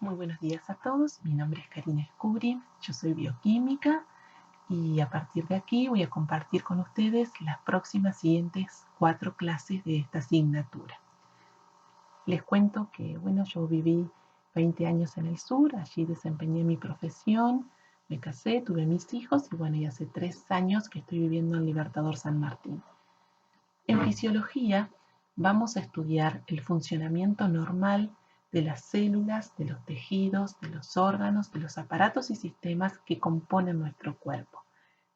Muy buenos días a todos, mi nombre es Karina Escuri, yo soy bioquímica y a partir de aquí voy a compartir con ustedes las próximas siguientes 4 clases de esta asignatura. Les cuento que, yo viví 20 años en el sur, allí desempeñé mi profesión, me casé, tuve mis hijos y hace 3 años que estoy viviendo en Libertador San Martín. En fisiología vamos a estudiar el funcionamiento normal de las células, de los tejidos, de los órganos, de los aparatos y sistemas que componen nuestro cuerpo.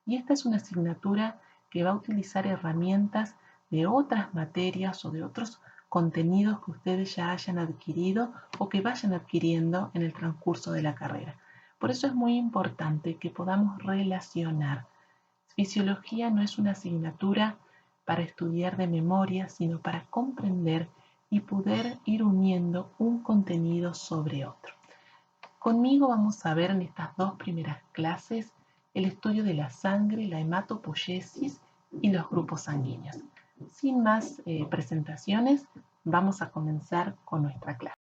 Y esta es una asignatura que va a utilizar herramientas de otras materias o de otros contenidos que ustedes ya hayan adquirido o que vayan adquiriendo en el transcurso de la carrera. Por eso es muy importante que podamos relacionar. Fisiología no es una asignatura para estudiar de memoria, sino para comprender y poder ir uniendo un contenido sobre otro. Conmigo vamos a ver en estas 2 primeras clases el estudio de la sangre, la hematopoiesis y los grupos sanguíneos. Sin más presentaciones, vamos a comenzar con nuestra clase.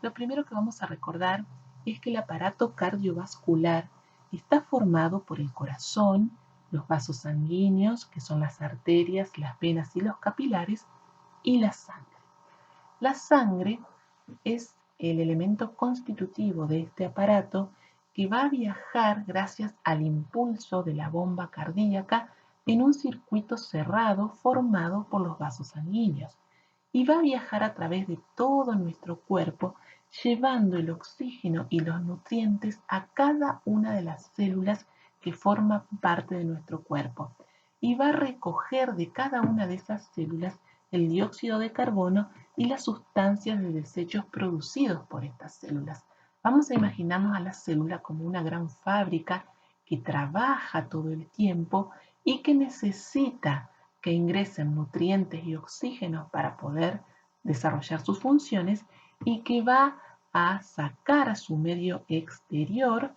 Lo primero que vamos a recordar es que el aparato cardiovascular está formado por el corazón, los vasos sanguíneos, que son las arterias, las venas y los capilares, y la sangre. La sangre es el elemento constitutivo de este aparato que va a viajar gracias al impulso de la bomba cardíaca en un circuito cerrado formado por los vasos sanguíneos y va a viajar a través de todo nuestro cuerpo llevando el oxígeno y los nutrientes a cada una de las células que forman parte de nuestro cuerpo y va a recoger de cada una de esas células el dióxido de carbono y las sustancias de desechos producidos por estas células. Vamos a imaginarnos a la célula como una gran fábrica que trabaja todo el tiempo y que necesita que ingresen nutrientes y oxígeno para poder desarrollar sus funciones y que va a sacar a su medio exterior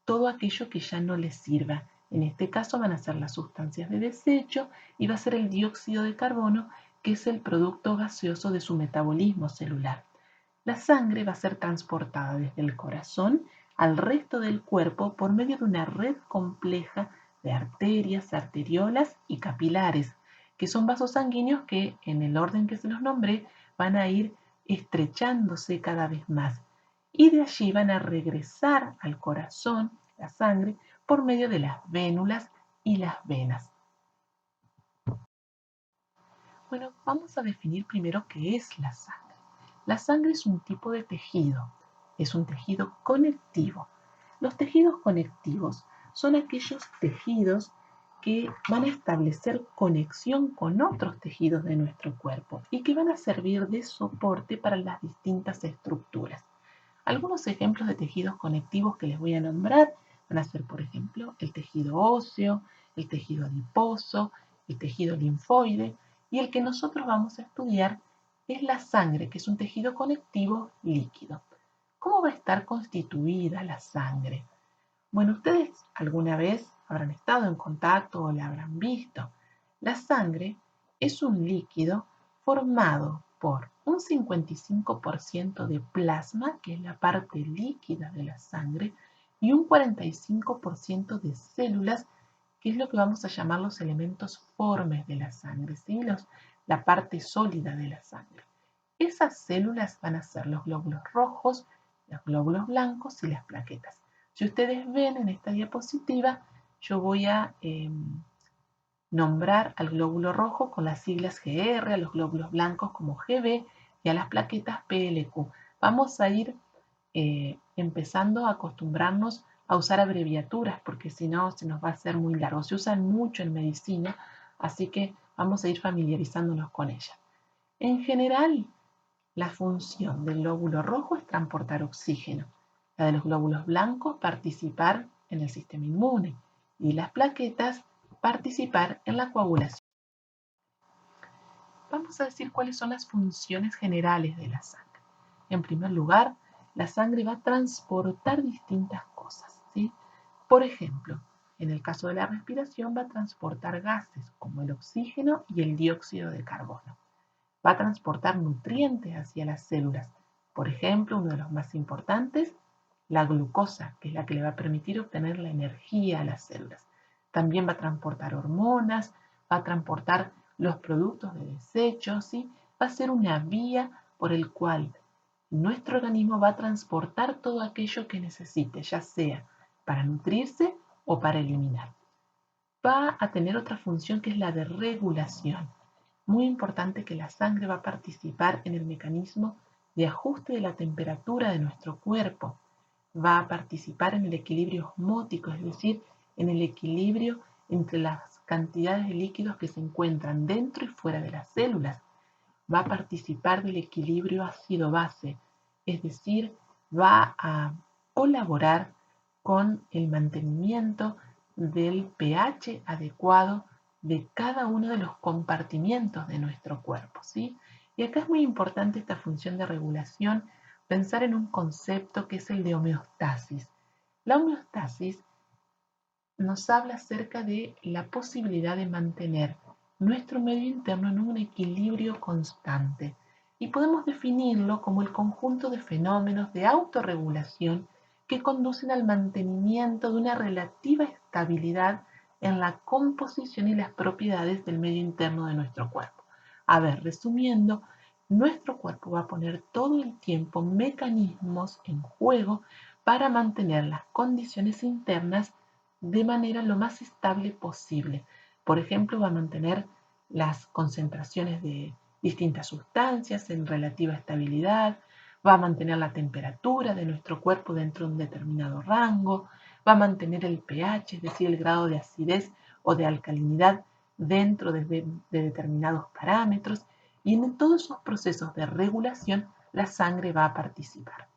todo aquello que ya no les sirva. En este caso van a ser las sustancias de desecho y va a ser el dióxido de carbono, que es el producto gaseoso de su metabolismo celular. La sangre va a ser transportada desde el corazón al resto del cuerpo por medio de una red compleja de arterias, arteriolas y capilares, que son vasos sanguíneos que, en el orden que se los nombré, van a ir estrechándose cada vez más. Y de allí van a regresar al corazón, la sangre, por medio de las vénulas y las venas. Bueno, vamos a definir primero qué es la sangre. La sangre es un tipo de tejido, es un tejido conectivo. Los tejidos conectivos son aquellos tejidos que van a establecer conexión con otros tejidos de nuestro cuerpo y que van a servir de soporte para las distintas estructuras. Algunos ejemplos de tejidos conectivos que les voy a nombrar van a ser, por ejemplo, el tejido óseo, el tejido adiposo, el tejido linfoide, y el que nosotros vamos a estudiar es la sangre, que es un tejido conectivo líquido. ¿Cómo va a estar constituida la sangre? Bueno, ustedes alguna vez habrán estado en contacto o la habrán visto. La sangre es un líquido formado por un 55% de plasma, que es la parte líquida de la sangre, y un 45% de células, que es lo que vamos a llamar los elementos formes de la sangre, ¿sí? La parte sólida de la sangre. Esas células van a ser los glóbulos rojos, los glóbulos blancos y las plaquetas. Si ustedes ven en esta diapositiva, yo voy a nombrar al glóbulo rojo con las siglas GR, a los glóbulos blancos como GB y a las plaquetas PLQ. Vamos a ir empezando a acostumbrarnos a usar abreviaturas porque si no se nos va a hacer muy largo. Se usan mucho en medicina, así que vamos a ir familiarizándonos con ellas. En general, la función del glóbulo rojo es transportar oxígeno, la de los glóbulos blancos participar en el sistema inmune y las plaquetas participar en la coagulación. Vamos a decir cuáles son las funciones generales de la sangre. En primer lugar, la sangre va a transportar distintas cosas, ¿sí? Por ejemplo, en el caso de la respiración va a transportar gases como el oxígeno y el dióxido de carbono. Va a transportar nutrientes hacia las células, Por ejemplo, uno de los más importantes, la glucosa, que es la que le va a permitir obtener la energía a las células. También va a transportar hormonas, va a transportar los productos de desechos, ¿sí? Va a ser una vía por el cual nuestro organismo va a transportar todo aquello que necesite, ya sea para nutrirse o para eliminar. Va a tener otra función que es la de regulación. Muy importante que la sangre va a participar en el mecanismo de ajuste de la temperatura de nuestro cuerpo. Va a participar en el equilibrio osmótico, es decir, en el equilibrio entre las cantidades de líquidos que se encuentran dentro y fuera de las células. Va a participar del equilibrio ácido-base, es decir, va a colaborar con el mantenimiento del pH adecuado de cada uno de los compartimientos de nuestro cuerpo, ¿sí? Y acá es muy importante esta función de regulación, pensar en un concepto que es el de homeostasis. La homeostasis nos habla acerca de la posibilidad de mantener nuestro medio interno en un equilibrio constante y podemos definirlo como el conjunto de fenómenos de autorregulación que conducen al mantenimiento de una relativa estabilidad en la composición y las propiedades del medio interno de nuestro cuerpo. A ver, resumiendo, nuestro cuerpo va a poner todo el tiempo mecanismos en juego para mantener las condiciones internas de manera lo más estable posible. Por ejemplo, va a mantener las concentraciones de distintas sustancias en relativa estabilidad, va a mantener la temperatura de nuestro cuerpo dentro de un determinado rango, va a mantener el pH, es decir, el grado de acidez o de alcalinidad dentro de determinados parámetros, y en todos esos procesos de regulación la sangre va a participar.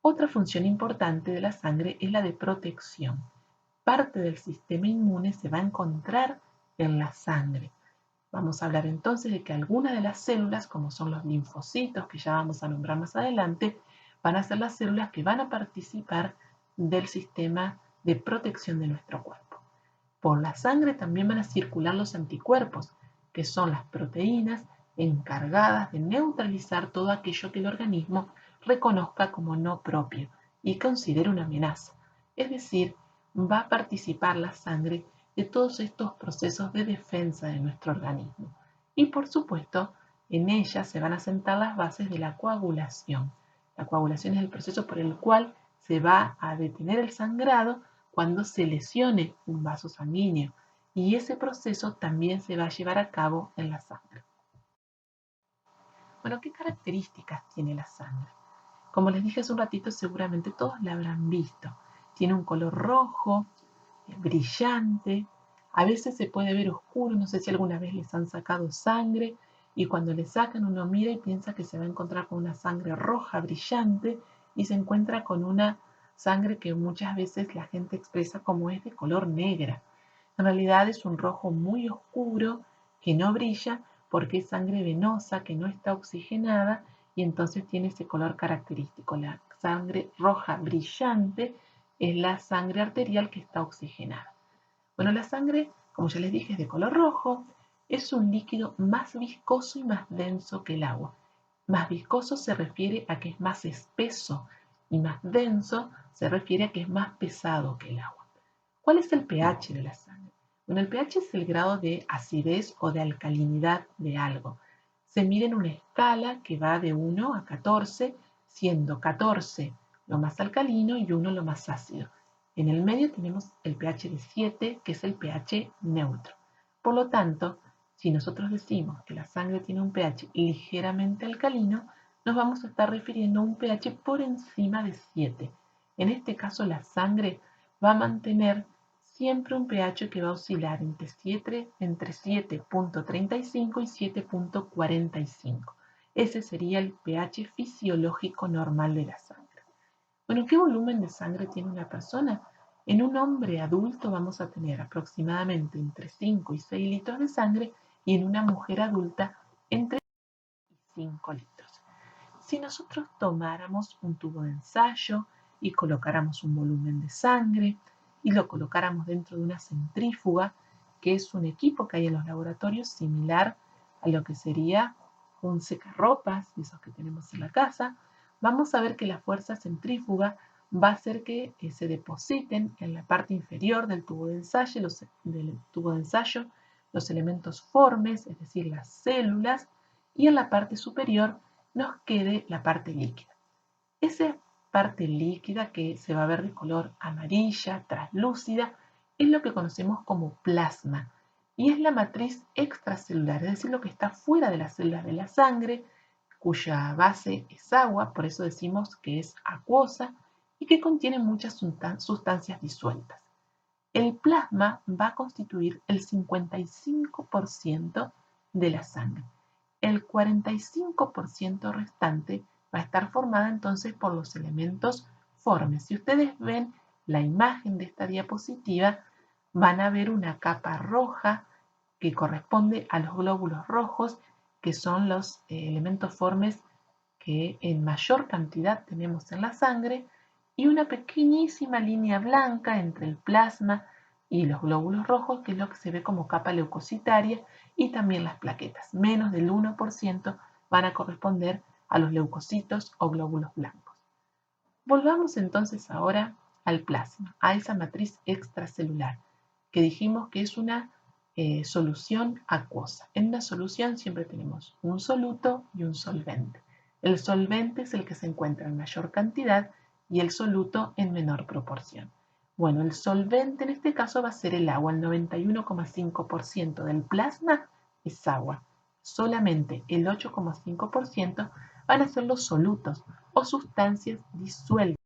Otra función importante de la sangre es la de protección. Parte del sistema inmune se va a encontrar en la sangre. Vamos a hablar entonces de que algunas de las células, como son los linfocitos, que ya vamos a nombrar más adelante, van a ser las células que van a participar del sistema de protección de nuestro cuerpo. Por la sangre también van a circular los anticuerpos, que son las proteínas encargadas de neutralizar todo aquello que el organismo reconozca como no propio y considere una amenaza. Es decir, va a participar la sangre de todos estos procesos de defensa de nuestro organismo. Y por supuesto, en ella se van a sentar las bases de la coagulación. La coagulación es el proceso por el cual se va a detener el sangrado cuando se lesione un vaso sanguíneo, y ese proceso también se va a llevar a cabo en la sangre. Bueno, ¿qué características tiene la sangre? Como les dije hace un ratito, seguramente todos la habrán visto. Tiene un color rojo, brillante, a veces se puede ver oscuro, no sé si alguna vez les han sacado sangre y cuando le sacan uno mira y piensa que se va a encontrar con una sangre roja brillante y se encuentra con una sangre que muchas veces la gente expresa como es de color negra. En realidad es un rojo muy oscuro que no brilla porque es sangre venosa que no está oxigenada y entonces tiene ese color característico. La sangre roja brillante es la sangre arterial que está oxigenada. Bueno, la sangre, como ya les dije, es de color rojo, es un líquido más viscoso y más denso que el agua. Más viscoso se refiere a que es más espeso y más denso se refiere a que es más pesado que el agua. ¿Cuál es el pH de la sangre? Bueno, el pH es el grado de acidez o de alcalinidad de algo. Se mide en una escala que va de 1 a 14, siendo 14 lo más alcalino y 1 lo más ácido. En el medio tenemos el pH de 7, que es el pH neutro. Por lo tanto, si nosotros decimos que la sangre tiene un pH ligeramente alcalino, nos vamos a estar refiriendo a un pH por encima de 7. En este caso, la sangre va a mantener siempre un pH que va a oscilar entre 7.35 y 7.45. Ese sería el pH fisiológico normal de la sangre. Bueno, ¿qué volumen de sangre tiene una persona? En un hombre adulto vamos a tener aproximadamente entre 5 y 6 litros de sangre y en una mujer adulta entre 5 litros. Si nosotros tomáramos un tubo de ensayo y colocáramos un volumen de sangre y lo colocáramos dentro de una centrífuga, que es un equipo que hay en los laboratorios similar a lo que sería un secarropas, de esos que tenemos en la casa, vamos a ver que la fuerza centrífuga va a hacer que se depositen en la parte inferior del tubo de ensayo los elementos formes, es decir, las células, y en la parte superior nos quede la parte líquida. Esa parte líquida que se va a ver de color amarilla, translúcida, es lo que conocemos como plasma y es la matriz extracelular, es decir, lo que está fuera de las células de la sangre, cuya base es agua, por eso decimos que es acuosa y que contiene muchas sustancias disueltas. El plasma va a constituir el 55% de la sangre. El 45% restante va a estar formada entonces por los elementos formes. Si ustedes ven la imagen de esta diapositiva, van a ver una capa roja que corresponde a los glóbulos rojos, que son los elementos formes que en mayor cantidad tenemos en la sangre, y una pequeñísima línea blanca entre el plasma y los glóbulos rojos, que es lo que se ve como capa leucocitaria, y también las plaquetas. Menos del 1% van a corresponder a los leucocitos o glóbulos blancos. Volvamos entonces ahora al plasma, a esa matriz extracelular, que dijimos que es una solución acuosa. En una solución siempre tenemos un soluto y un solvente. El solvente es el que se encuentra en mayor cantidad y el soluto en menor proporción. Bueno, el solvente en este caso va a ser el agua. El 91,5% del plasma es agua. Solamente el 8,5% van a ser los solutos o sustancias disueltas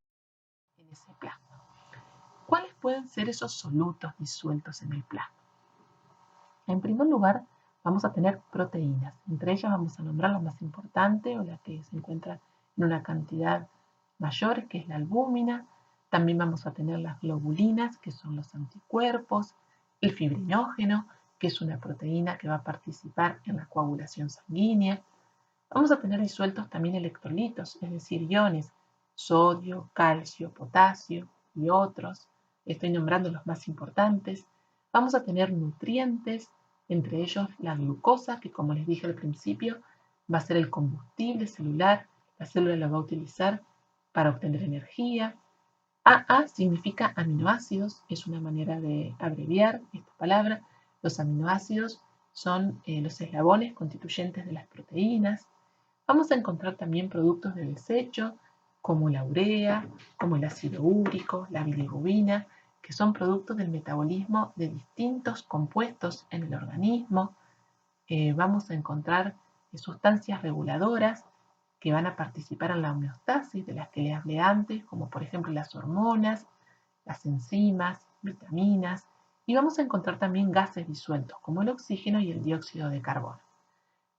en ese plasma. ¿Cuáles pueden ser esos solutos disueltos en el plasma? En primer lugar, vamos a tener proteínas. Entre ellas vamos a nombrar la más importante o la que se encuentra en una cantidad mayor, que es la albúmina. También vamos a tener las globulinas, que son los anticuerpos, el fibrinógeno, que es una proteína que va a participar en la coagulación sanguínea. Vamos a tener disueltos también electrolitos, es decir, iones, sodio, calcio, potasio y otros. Estoy nombrando los más importantes. Vamos a tener nutrientes, entre ellos la glucosa, que como les dije al principio, va a ser el combustible celular. La célula la va a utilizar para obtener energía. AA significa aminoácidos, es una manera de abreviar esta palabra. Los aminoácidos son los eslabones constituyentes de las proteínas. Vamos a encontrar también productos de desecho, como la urea, como el ácido úrico, la bilirrubina, que son productos del metabolismo de distintos compuestos en el organismo. Vamos a encontrar sustancias reguladoras que van a participar en la homeostasis, de las que les hablé antes, como por ejemplo las hormonas, las enzimas, vitaminas, y vamos a encontrar también gases disueltos, como el oxígeno y el dióxido de carbono.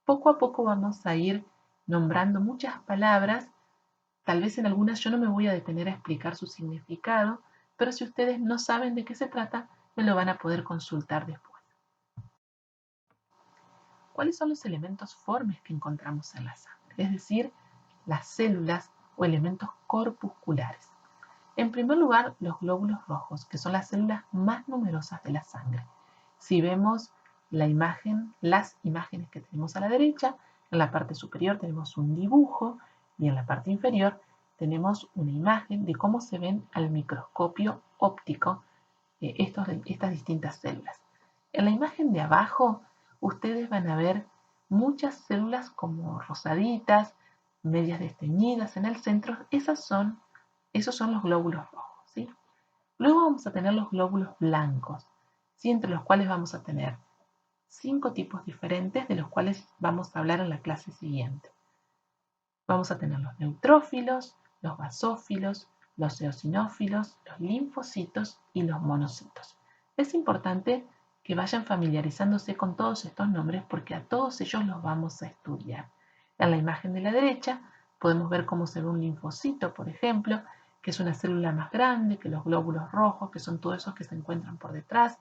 Poco a poco vamos a ir nombrando muchas palabras. Tal vez en algunas yo no me voy a detener a explicar su significado, pero si ustedes no saben de qué se trata, me lo van a poder consultar después. ¿Cuáles son los elementos formes que encontramos en la sangre? Es decir, las células o elementos corpusculares. En primer lugar, los glóbulos rojos, que son las células más numerosas de la sangre. Si vemos las imágenes que tenemos a la derecha, en la parte superior tenemos un dibujo y en la parte inferior tenemos una imagen de cómo se ven al microscopio óptico estas distintas células. En la imagen de abajo, ustedes van a ver muchas células como rosaditas, medias desteñidas en el centro. Esos son los glóbulos rojos, ¿sí? Luego vamos a tener los glóbulos blancos, ¿sí? Entre los cuales vamos a tener 5 tipos diferentes, de los cuales vamos a hablar en la clase siguiente. Vamos a tener los neutrófilos, los basófilos, los eosinófilos, los linfocitos y los monocitos. Es importante que vayan familiarizándose con todos estos nombres porque a todos ellos los vamos a estudiar. En la imagen de la derecha podemos ver cómo se ve un linfocito, por ejemplo, que es una célula más grande que los glóbulos rojos, que son todos esos que se encuentran por detrás.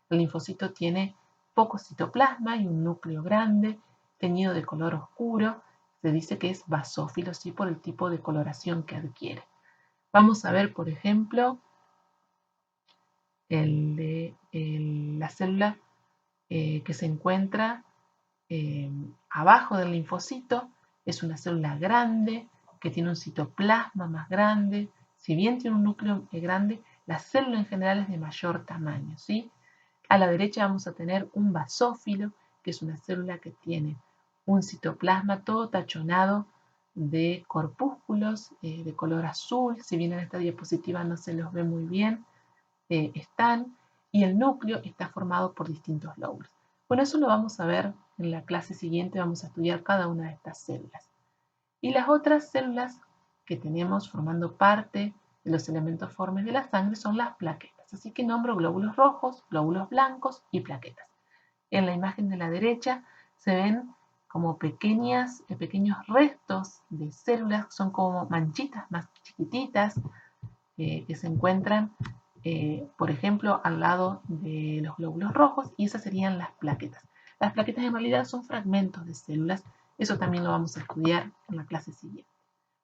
El linfocito tiene poco citoplasma y un núcleo grande, teñido de color oscuro. Se dice que es basófilo, sí, por el tipo de coloración que adquiere. Vamos a ver, por ejemplo, la célula que se encuentra abajo del linfocito. Es una célula grande, que tiene un citoplasma más grande. Si bien tiene un núcleo grande, la célula en general es de mayor tamaño, ¿sí? A la derecha vamos a tener un basófilo, que es una célula que tiene un citoplasma todo tachonado de corpúsculos de color azul. Si bien en esta diapositiva no se los ve muy bien, están, y el núcleo está formado por distintos lóbulos. Bueno, eso lo vamos a ver en la clase siguiente, vamos a estudiar cada una de estas células. Y las otras células que tenemos formando parte de los elementos formes de la sangre son las plaquetas. Así que nombro glóbulos rojos, glóbulos blancos y plaquetas. En la imagen de la derecha se ven como pequeños restos de células, que son como manchitas más chiquititas que se encuentran, por ejemplo, al lado de los glóbulos rojos, y esas serían las plaquetas. Las plaquetas en realidad son fragmentos de células, eso también lo vamos a estudiar en la clase siguiente.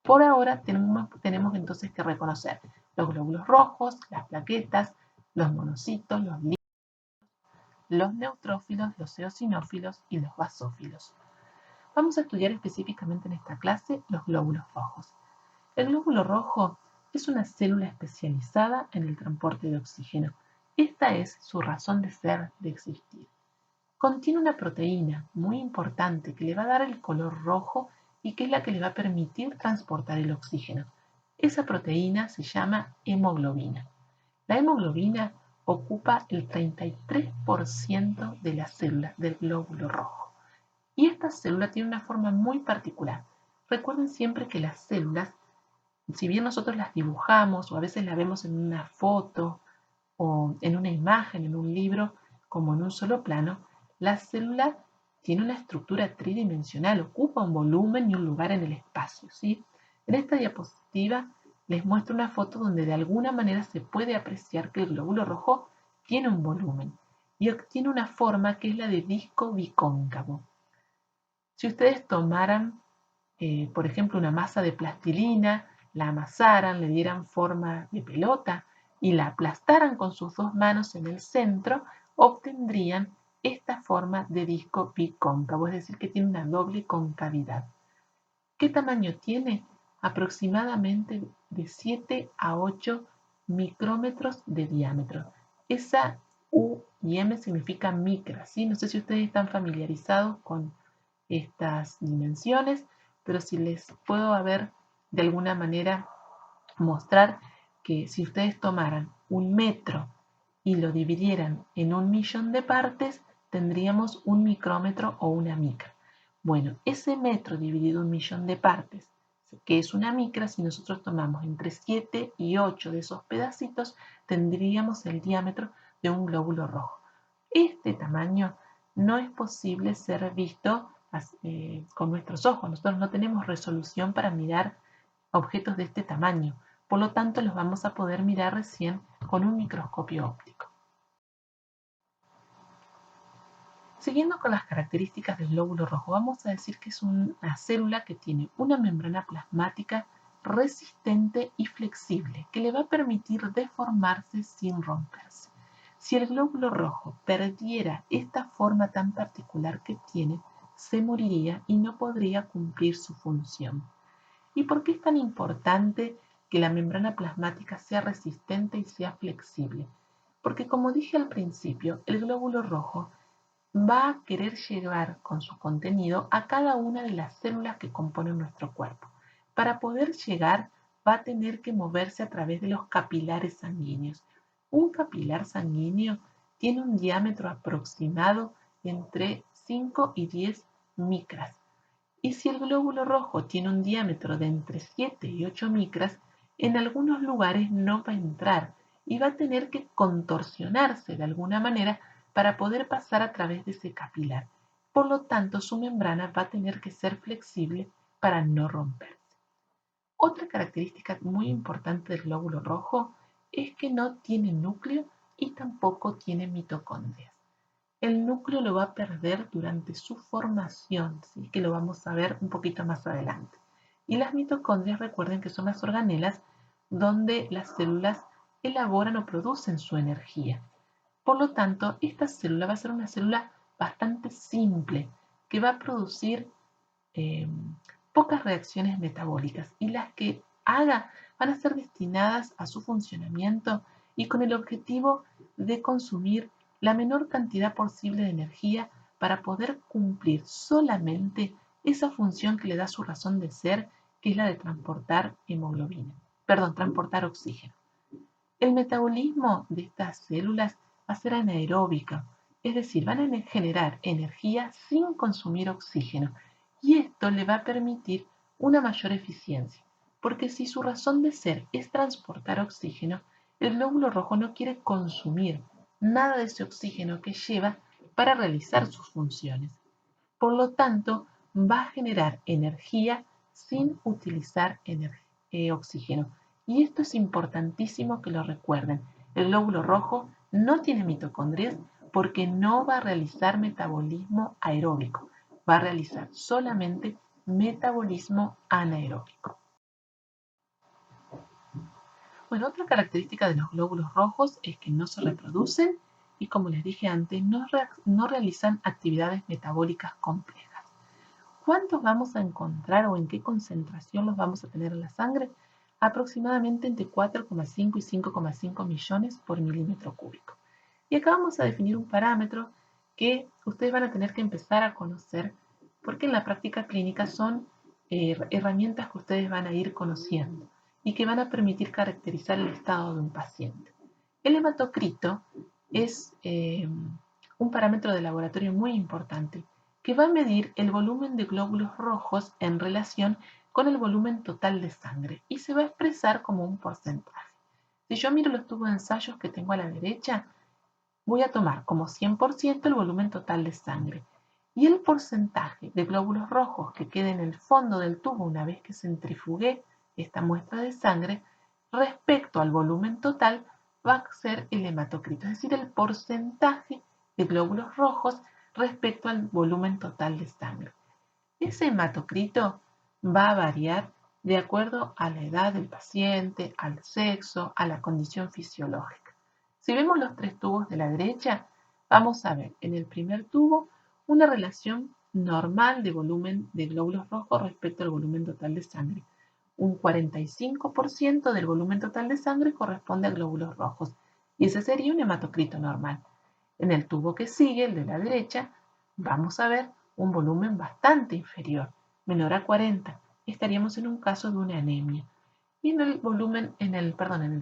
Por ahora tenemos entonces que reconocer los glóbulos rojos, las plaquetas, los monocitos, los neutrófilos, los eosinófilos y los basófilos. Vamos a estudiar específicamente en esta clase los glóbulos rojos. El glóbulo rojo es una célula especializada en el transporte de oxígeno. Esta es su razón de ser, de existir. Contiene una proteína muy importante que le va a dar el color rojo y que es la que le va a permitir transportar el oxígeno. Esa proteína se llama hemoglobina. La hemoglobina ocupa el 33% de las células del glóbulo rojo. Y esta célula tiene una forma muy particular. Recuerden siempre que las células, si bien nosotros las dibujamos o a veces las vemos en una foto o en una imagen, en un libro, como en un solo plano, la célula tiene una estructura tridimensional, ocupa un volumen y un lugar en el espacio, ¿sí? En esta diapositiva les muestro una foto donde de alguna manera se puede apreciar que el glóbulo rojo tiene un volumen y tiene una forma que es la de disco bicóncavo. Si ustedes tomaran, por ejemplo, una masa de plastilina, la amasaran, le dieran forma de pelota y la aplastaran con sus dos manos en el centro, obtendrían esta forma de disco bicóncavo, es decir, que tiene una doble concavidad. ¿Qué tamaño tiene? Aproximadamente de 7 a 8 micrómetros de diámetro. Esa U y M significa micra, ¿sí? No sé si ustedes están familiarizados con estas dimensiones, pero si les puedo de alguna manera mostrar que si ustedes tomaran un metro y lo dividieran en 1.000.000 de partes, tendríamos un micrómetro o una micra. Bueno, ese metro dividido en 1.000.000 de partes, que es una micra, si nosotros tomamos entre 7 y 8 de esos pedacitos, tendríamos el diámetro de un glóbulo rojo. Este tamaño no es posible ser visto con nuestros ojos. Nosotros no tenemos resolución para mirar objetos de este tamaño. Por lo tanto, los vamos a poder mirar recién con un microscopio óptico. Siguiendo con las características del glóbulo rojo, vamos a decir que es una célula que tiene una membrana plasmática resistente y flexible, que le va a permitir deformarse sin romperse. Si el glóbulo rojo perdiera esta forma tan particular que tiene, se moriría y no podría cumplir su función. ¿Y por qué es tan importante que la membrana plasmática sea resistente y sea flexible? Porque como dije al principio, el glóbulo rojo va a querer llevar con su contenido a cada una de las células que componen nuestro cuerpo. Para poder llegar, va a tener que moverse a través de los capilares sanguíneos. Un capilar sanguíneo tiene un diámetro aproximado entre 5 y 10 micras. Y si el glóbulo rojo tiene un diámetro de entre 7 y 8 micras, en algunos lugares no va a entrar y va a tener que contorsionarse de alguna manera para poder pasar a través de ese capilar. Por lo tanto, su membrana va a tener que ser flexible para no romperse. Otra característica muy importante del glóbulo rojo es que no tiene núcleo y tampoco tiene mitocondrias. El núcleo lo va a perder durante su formación, ¿sí? Que lo vamos a ver un poquito más adelante. Y las mitocondrias, recuerden que son las organelas donde las células elaboran o producen su energía. Por lo tanto, esta célula va a ser una célula bastante simple que va a producir pocas reacciones metabólicas y las que haga van a ser destinadas a su funcionamiento y con el objetivo de consumir la menor cantidad posible de energía para poder cumplir solamente esa función que le da su razón de ser, que es la de transportar transportar oxígeno. El metabolismo de estas células va a ser anaeróbico, es decir, van a generar energía sin consumir oxígeno y esto le va a permitir una mayor eficiencia, porque si su razón de ser es transportar oxígeno, el glóbulo rojo no quiere consumir nada de ese oxígeno que lleva para realizar sus funciones. Por lo tanto, va a generar energía sin utilizar oxígeno. Y esto es importantísimo que lo recuerden. El glóbulo rojo no tiene mitocondrias porque no va a realizar metabolismo aeróbico. Va a realizar solamente metabolismo anaeróbico. Bueno, otra característica de los glóbulos rojos es que no se reproducen y, como les dije antes, no realizan actividades metabólicas complejas. ¿Cuántos vamos a encontrar o en qué concentración los vamos a tener en la sangre? Aproximadamente entre 4,5 y 5,5 millones por milímetro cúbico. Y acá vamos a definir un parámetro que ustedes van a tener que empezar a conocer porque en la práctica clínica son herramientas que ustedes van a ir conociendo y que van a permitir caracterizar el estado de un paciente. El hematocrito es un parámetro de laboratorio muy importante que va a medir el volumen de glóbulos rojos en relación con el volumen total de sangre y se va a expresar como un porcentaje. Si yo miro los tubos de ensayos que tengo a la derecha, voy a tomar como 100% el volumen total de sangre y el porcentaje de glóbulos rojos que quede en el fondo del tubo una vez que centrifugué esta muestra de sangre respecto al volumen total va a ser el hematocrito, es decir, el porcentaje de glóbulos rojos respecto al volumen total de sangre. Ese hematocrito va a variar de acuerdo a la edad del paciente, al sexo, a la condición fisiológica. Si vemos los tres tubos de la derecha, vamos a ver en el primer tubo una relación normal de volumen de glóbulos rojos respecto al volumen total de sangre. Un 45% del volumen total de sangre corresponde a glóbulos rojos y ese sería un hematocrito normal. En el tubo que sigue, el de la derecha, vamos a ver un volumen bastante inferior, menor a 40. Estaríamos en un caso de una anemia. Y en el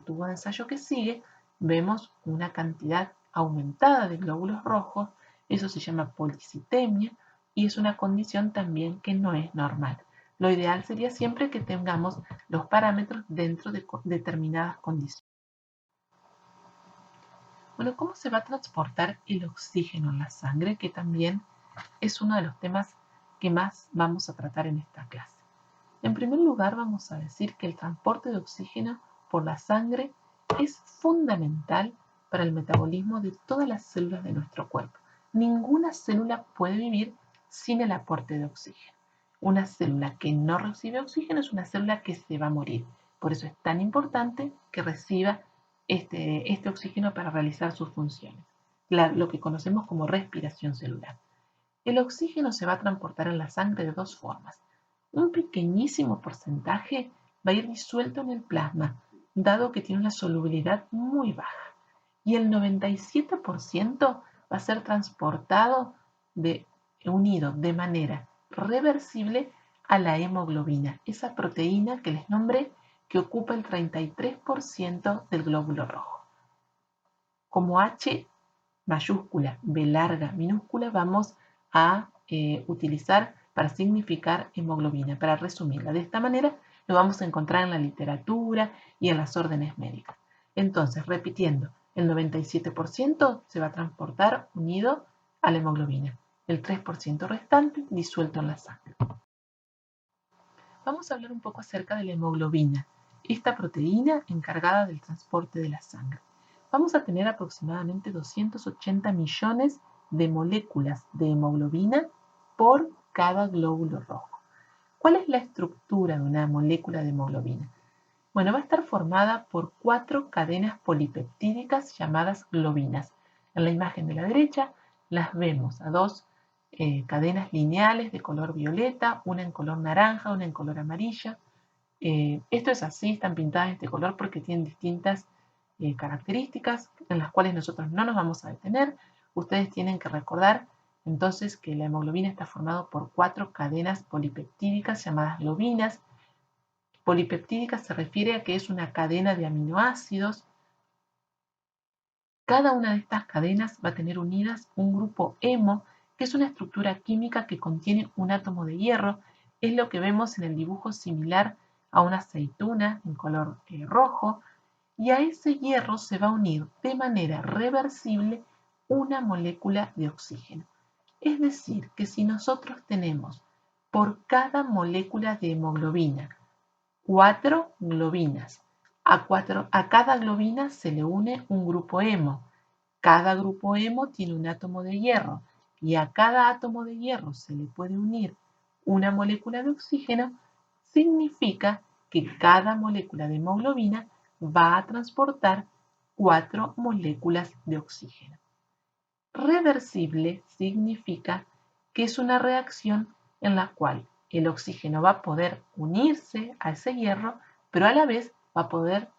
tubo de ensayo que sigue, vemos una cantidad aumentada de glóbulos rojos. Eso se llama policitemia y es una condición también que no es normal. Lo ideal sería siempre que tengamos los parámetros dentro de determinadas condiciones. Bueno, ¿cómo se va a transportar el oxígeno en la sangre? Que también es uno de los temas que más vamos a tratar en esta clase. En primer lugar, vamos a decir que el transporte de oxígeno por la sangre es fundamental para el metabolismo de todas las células de nuestro cuerpo. Ninguna célula puede vivir sin el aporte de oxígeno. Una célula que no recibe oxígeno es una célula que se va a morir. Por eso es tan importante que reciba este oxígeno para realizar sus funciones, lo que conocemos como respiración celular. El oxígeno se va a transportar en la sangre de dos formas. Un pequeñísimo porcentaje va a ir disuelto en el plasma, dado que tiene una solubilidad muy baja. Y el 97% va a ser transportado unido de manera reversible a la hemoglobina, esa proteína que les nombré que ocupa el 33% del glóbulo rojo. Como H mayúscula, B larga, minúscula, vamos a utilizar para significar hemoglobina, para resumirla. De esta manera lo vamos a encontrar en la literatura y en las órdenes médicas. Entonces, repitiendo, el 97% se va a transportar unido a la hemoglobina, el 3% restante disuelto en la sangre. Vamos a hablar un poco acerca de la hemoglobina, esta proteína encargada del transporte de la sangre. Vamos a tener aproximadamente 280 millones de moléculas de hemoglobina por cada glóbulo rojo. ¿Cuál es la estructura de una molécula de hemoglobina? Bueno, va a estar formada por 4 cadenas polipeptídicas llamadas globinas. En la imagen de la derecha las vemos a 2 cadenas lineales de color violeta, una en color naranja, una en color amarilla. Esto es así, están pintadas de este color porque tienen distintas características en las cuales nosotros no nos vamos a detener. Ustedes tienen que recordar entonces que la hemoglobina está formada por 4 cadenas polipeptídicas llamadas globinas. Polipeptídica se refiere a que es una cadena de aminoácidos. Cada una de estas cadenas va a tener unidas un grupo hemo, que es una estructura química que contiene un átomo de hierro. Es lo que vemos en el dibujo similar a una aceituna en color rojo. Y a ese hierro se va a unir de manera reversible una molécula de oxígeno. Es decir, que si nosotros tenemos por cada molécula de hemoglobina 4 globinas, a cada globina se le une un grupo hemo. Cada grupo hemo tiene un átomo de hierro y a cada átomo de hierro se le puede unir una molécula de oxígeno, significa que cada molécula de hemoglobina va a transportar 4 moléculas de oxígeno. Reversible significa que es una reacción en la cual el oxígeno va a poder unirse a ese hierro, pero a la vez va a poder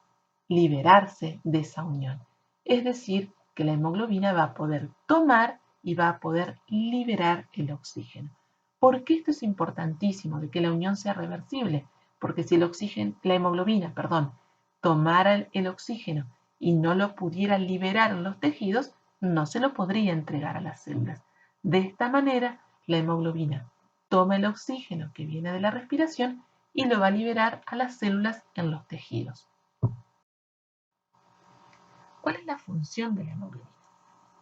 liberarse de esa unión. Es decir, que la hemoglobina va a poder tomar y va a poder liberar el oxígeno. ¿Por qué esto es importantísimo de que la unión sea reversible? Porque si la hemoglobina, tomara el oxígeno y no lo pudiera liberar en los tejidos, no se lo podría entregar a las células. De esta manera, la hemoglobina toma el oxígeno que viene de la respiración y lo va a liberar a las células en los tejidos. ¿Cuál es la función de la hemoglobina?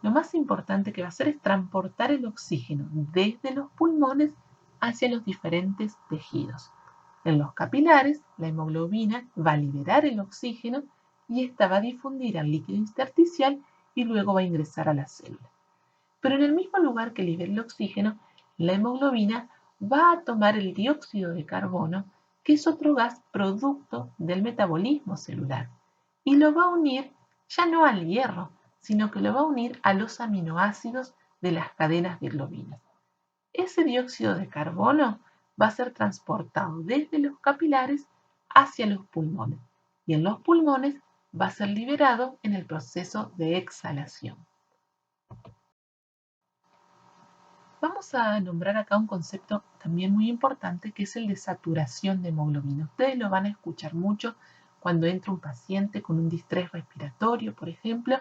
Lo más importante que va a hacer es transportar el oxígeno desde los pulmones hacia los diferentes tejidos. En los capilares, la hemoglobina va a liberar el oxígeno y esta va a difundir al líquido intersticial y luego va a ingresar a la célula. Pero en el mismo lugar que libera el oxígeno, la hemoglobina va a tomar el dióxido de carbono, que es otro gas producto del metabolismo celular, y lo va a unir ya no al hierro, sino que lo va a unir a los aminoácidos de las cadenas de globinas. Ese dióxido de carbono va a ser transportado desde los capilares hacia los pulmones, y en los pulmones va a ser liberado en el proceso de exhalación. Vamos a nombrar acá un concepto también muy importante que es el de saturación de hemoglobina. Ustedes lo van a escuchar mucho cuando entra un paciente con un distrés respiratorio, por ejemplo,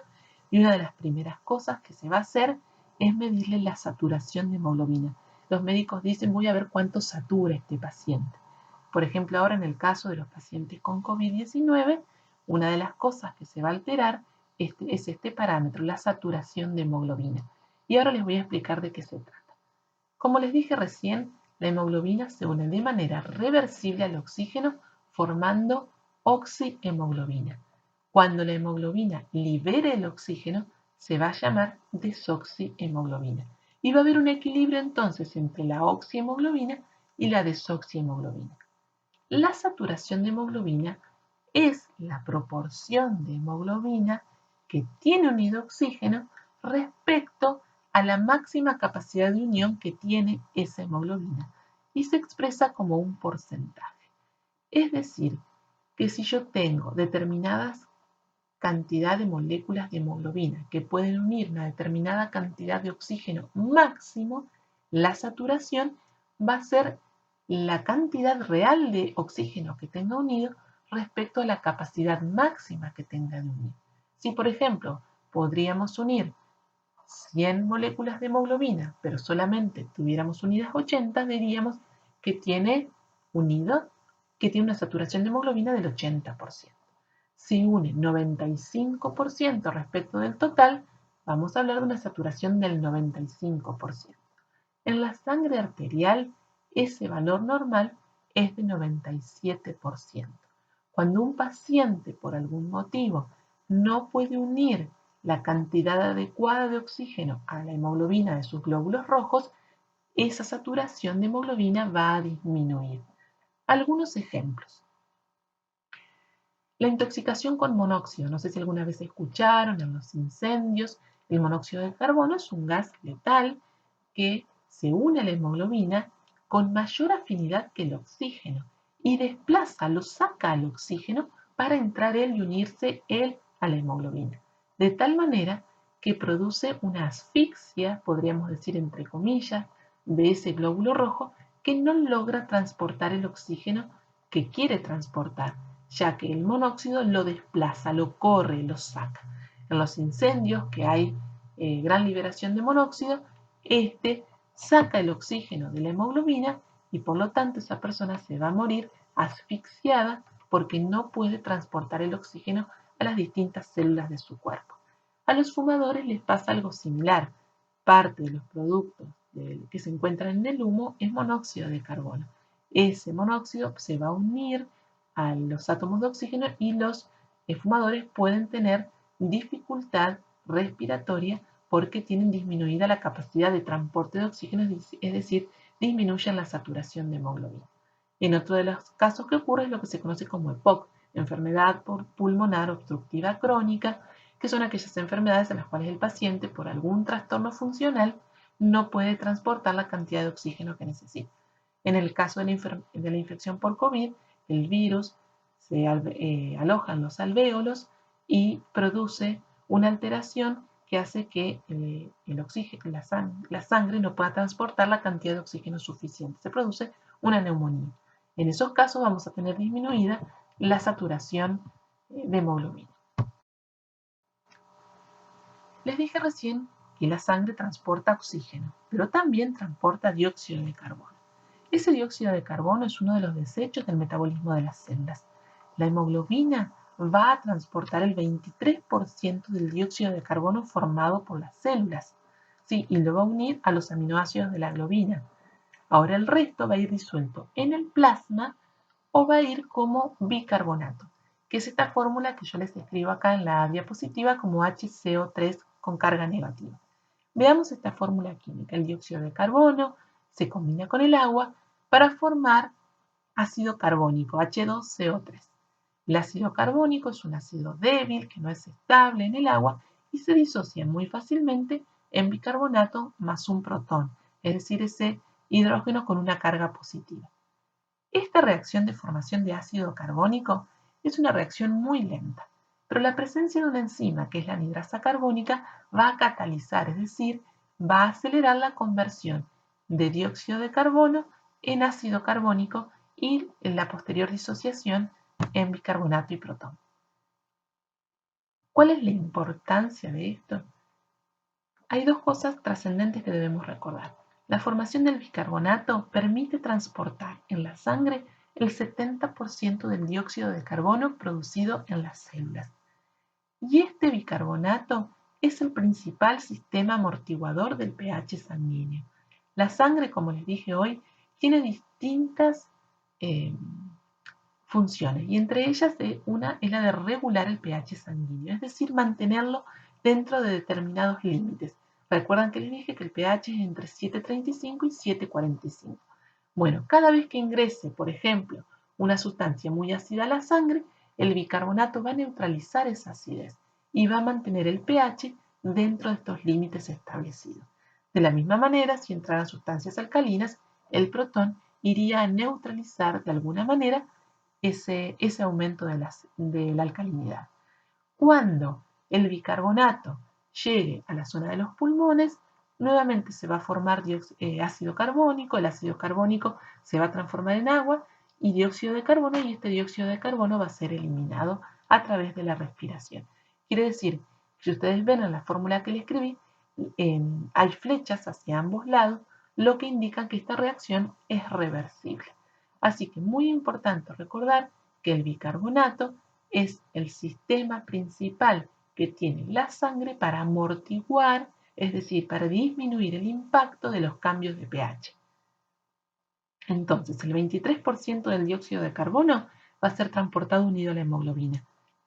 y una de las primeras cosas que se va a hacer es medirle la saturación de hemoglobina. Los médicos dicen, voy a ver cuánto satura este paciente. Por ejemplo, ahora en el caso de los pacientes con COVID-19, una de las cosas que se va a alterar es este parámetro, la saturación de hemoglobina. Y ahora les voy a explicar de qué se trata. Como les dije recién, la hemoglobina se une de manera reversible al oxígeno formando oxihemoglobina. Cuando la hemoglobina libere el oxígeno, se va a llamar desoxihemoglobina. Y va a haber un equilibrio entonces entre la oxihemoglobina y la desoxihemoglobina. La saturación de hemoglobina es la proporción de hemoglobina que tiene unido oxígeno respecto a la máxima capacidad de unión que tiene esa hemoglobina y se expresa como un porcentaje. Es decir, que si yo tengo determinadas cantidad de moléculas de hemoglobina que pueden unir una determinada cantidad de oxígeno máximo, la saturación va a ser la cantidad real de oxígeno que tenga unido respecto a la capacidad máxima que tenga de unir. Si, por ejemplo, podríamos unir 100 moléculas de hemoglobina, pero solamente tuviéramos unidas 80, diríamos que tiene una saturación de hemoglobina del 80%. Si une 95% respecto del total, vamos a hablar de una saturación del 95%. En la sangre arterial, ese valor normal es de 97%. Cuando un paciente, por algún motivo, no puede unir la cantidad adecuada de oxígeno a la hemoglobina de sus glóbulos rojos, esa saturación de hemoglobina va a disminuir. Algunos ejemplos. La intoxicación con monóxido. No sé si alguna vez escucharon en los incendios. El monóxido de carbono es un gas letal que se une a la hemoglobina con mayor afinidad que el oxígeno y desplaza, lo saca al oxígeno para entrar él y unirse él a la hemoglobina. De tal manera que produce una asfixia, podríamos decir entre comillas, de ese glóbulo rojo que no logra transportar el oxígeno que quiere transportar, ya que el monóxido lo desplaza, lo corre, lo saca. En los incendios que hay gran liberación de monóxido, este saca el oxígeno de la hemoglobina y por lo tanto esa persona se va a morir asfixiada porque no puede transportar el oxígeno a las distintas células de su cuerpo. A los fumadores les pasa algo similar. Parte de los productos que se encuentran en el humo es monóxido de carbono. Ese monóxido se va a unir a los átomos de oxígeno y los fumadores pueden tener dificultad respiratoria porque tienen disminuida la capacidad de transporte de oxígeno, es decir, disminuyen la saturación de hemoglobina. En otro de los casos que ocurre es lo que se conoce como EPOC, enfermedad pulmonar obstructiva crónica, que son aquellas enfermedades en las cuales el paciente, por algún trastorno funcional, no puede transportar la cantidad de oxígeno que necesita. En el caso de la infección por COVID, el virus se aloja en los alvéolos y produce una alteración que hace que el oxígeno, la sangre no pueda transportar la cantidad de oxígeno suficiente. Se produce una neumonía. En esos casos vamos a tener disminuida la saturación de hemoglobina. Les dije recién que la sangre transporta oxígeno, pero también transporta dióxido de carbono. Ese dióxido de carbono es uno de los desechos del metabolismo de las células. La hemoglobina va a transportar el 23% del dióxido de carbono formado por las células, ¿sí? Y lo va a unir a los aminoácidos de la globina. Ahora el resto va a ir disuelto en el plasma o va a ir como bicarbonato, que es esta fórmula que yo les escribo acá en la diapositiva como HCO3 con carga negativa. Veamos esta fórmula química. El dióxido de carbono se combina con el agua para formar ácido carbónico, H2CO3. El ácido carbónico es un ácido débil que no es estable en el agua y se disocia muy fácilmente en bicarbonato más un protón, es decir, ese hidrógeno con una carga positiva. Esta reacción de formación de ácido carbónico es una reacción muy lenta, pero la presencia de una enzima, que es la anhidrasa carbónica, va a catalizar, es decir, va a acelerar la conversión de dióxido de carbono en ácido carbónico y en la posterior disociación en bicarbonato y protón. ¿Cuál es la importancia de esto? Hay dos cosas trascendentes que debemos recordar. La formación del bicarbonato permite transportar en la sangre el 70% del dióxido de carbono producido en las células. Y este bicarbonato es el principal sistema amortiguador del pH sanguíneo. La sangre, como les dije hoy, tiene distintas funciones y entre ellas una es la de regular el pH sanguíneo, es decir, mantenerlo dentro de determinados límites. Recuerdan que les dije que el pH es entre 7,35 y 7,45. Bueno, cada vez que ingrese, por ejemplo, una sustancia muy ácida a la sangre, el bicarbonato va a neutralizar esa acidez y va a mantener el pH dentro de estos límites establecidos. De la misma manera, si entraran sustancias alcalinas, el protón iría a neutralizar de alguna manera ese aumento de la alcalinidad. Cuando el bicarbonato llegue a la zona de los pulmones, nuevamente se va a formar ácido carbónico, el ácido carbónico se va a transformar en agua y dióxido de carbono, y este dióxido de carbono va a ser eliminado a través de la respiración. Quiere decir, si ustedes ven en la fórmula que le escribí, hay flechas hacia ambos lados, lo que indica que esta reacción es reversible. Así que muy importante recordar que el bicarbonato es el sistema principal que tiene la sangre para amortiguar, es decir, para disminuir el impacto de los cambios de pH. Entonces, el 23% del dióxido de carbono va a ser transportado unido a la hemoglobina.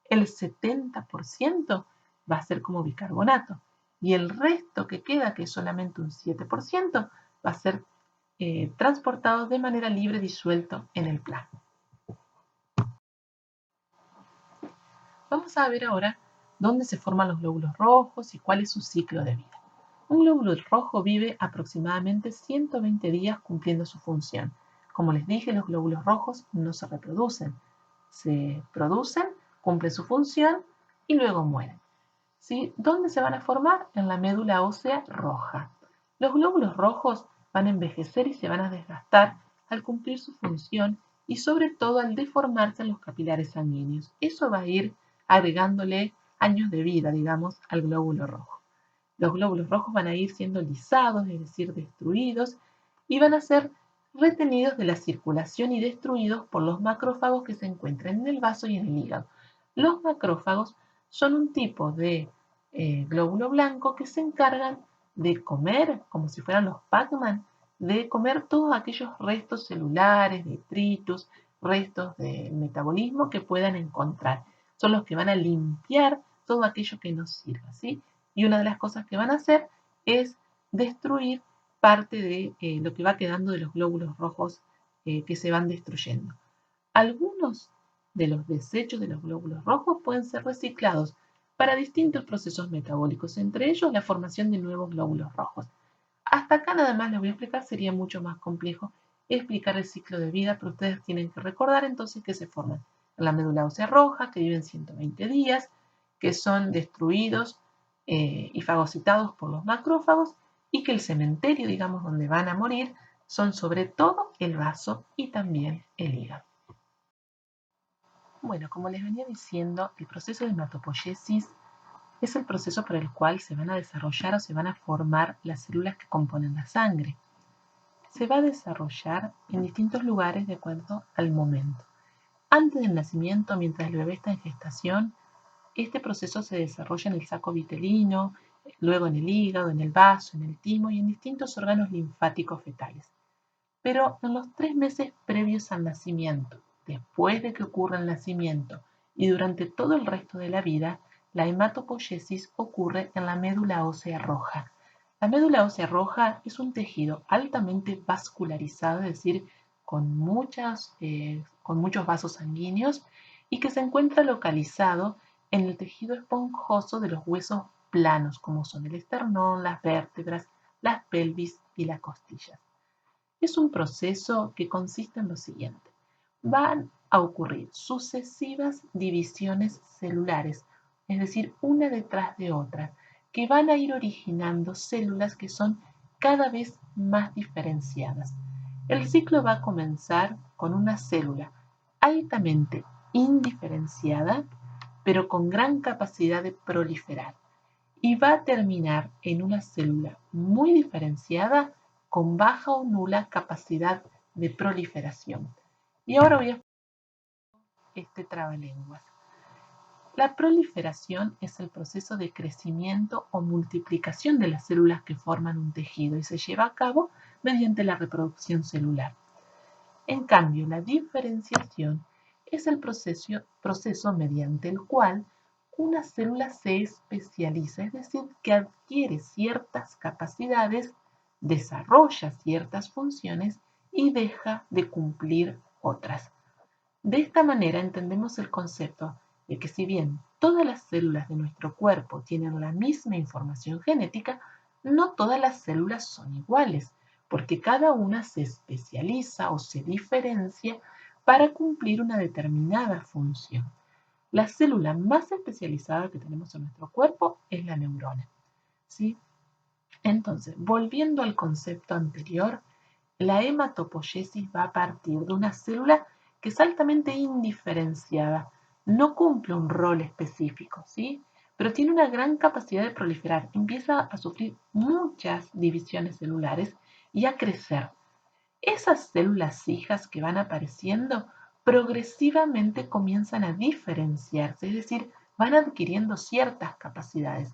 El 70% va a ser como bicarbonato. Y el resto que queda, que es solamente un 7%, va a ser transportado de manera libre disuelto en el plasma. Vamos a ver ahora dónde se forman los glóbulos rojos y cuál es su ciclo de vida. Un glóbulo rojo vive aproximadamente 120 días cumpliendo su función. Como les dije, los glóbulos rojos no se reproducen. Se producen, cumplen su función y luego mueren. ¿Sí? ¿Dónde se van a formar? En la médula ósea roja. Los glóbulos rojos van a envejecer y se van a desgastar al cumplir su función y sobre todo al deformarse en los capilares sanguíneos. Eso va a ir agregándole años de vida, digamos, al glóbulo rojo. Los glóbulos rojos van a ir siendo lisados, es decir, destruidos, y van a ser retenidos de la circulación y destruidos por los macrófagos que se encuentran en el vaso y en el hígado. Los macrófagos son un tipo de glóbulo blanco que se encargan de comer, como si fueran los Pac-Man, de comer todos aquellos restos celulares, detritus, restos de metabolismo que puedan encontrar. Son los que van a limpiar todo aquello que nos sirva, ¿sí? Y una de las cosas que van a hacer es destruir parte de lo que va quedando de los glóbulos rojos que se van destruyendo. Algunos de los desechos de los glóbulos rojos pueden ser reciclados para distintos procesos metabólicos, entre ellos la formación de nuevos glóbulos rojos. Hasta acá nada más les voy a explicar, sería mucho más complejo explicar el ciclo de vida, pero ustedes tienen que recordar entonces que se forman en la médula ósea roja, que viven 120 días, que son destruidos y fagocitados por los macrófagos y que el cementerio, digamos, donde van a morir, son sobre todo el vaso y también el hígado. Bueno, como les venía diciendo, el proceso de hematopoiesis es el proceso por el cual se van a desarrollar o se van a formar las células que componen la sangre. Se va a desarrollar en distintos lugares de acuerdo al momento. Antes del nacimiento, mientras el bebé está en gestación, este proceso se desarrolla en el saco vitelino, luego en el hígado, en el vaso, en el timo y en distintos órganos linfáticos fetales. Pero en los 3 meses previos al nacimiento, después de que ocurra el nacimiento y durante todo el resto de la vida, la hematopoiesis ocurre en la médula ósea roja. La médula ósea roja es un tejido altamente vascularizado, es decir, con muchos vasos sanguíneos y que se encuentra localizado en el tejido esponjoso de los huesos planos, como son el esternón, las vértebras, las pelvis y las costillas. Es un proceso que consiste en lo siguiente. Van a ocurrir sucesivas divisiones celulares, es decir, una detrás de otra, que van a ir originando células que son cada vez más diferenciadas. El ciclo va a comenzar con una célula altamente indiferenciada, pero con gran capacidad de proliferar, y va a terminar en una célula muy diferenciada con baja o nula capacidad de proliferación. Y ahora voy a este trabalenguas. La proliferación es el proceso de crecimiento o multiplicación de las células que forman un tejido y se lleva a cabo mediante la reproducción celular. En cambio, la diferenciación es el proceso mediante el cual una célula se especializa, es decir, que adquiere ciertas capacidades, desarrolla ciertas funciones y deja de cumplir otras. De esta manera entendemos el concepto de que si bien todas las células de nuestro cuerpo tienen la misma información genética, no todas las células son iguales, porque cada una se especializa o se diferencia para cumplir una determinada función. La célula más especializada que tenemos en nuestro cuerpo es la neurona, ¿sí? Entonces, volviendo al concepto anterior, la hematopoiesis va a partir de una célula que es altamente indiferenciada, no cumple un rol específico, ¿sí? Pero tiene una gran capacidad de proliferar, empieza a sufrir muchas divisiones celulares y a crecer. Esas células hijas que van apareciendo progresivamente comienzan a diferenciarse, es decir, van adquiriendo ciertas capacidades,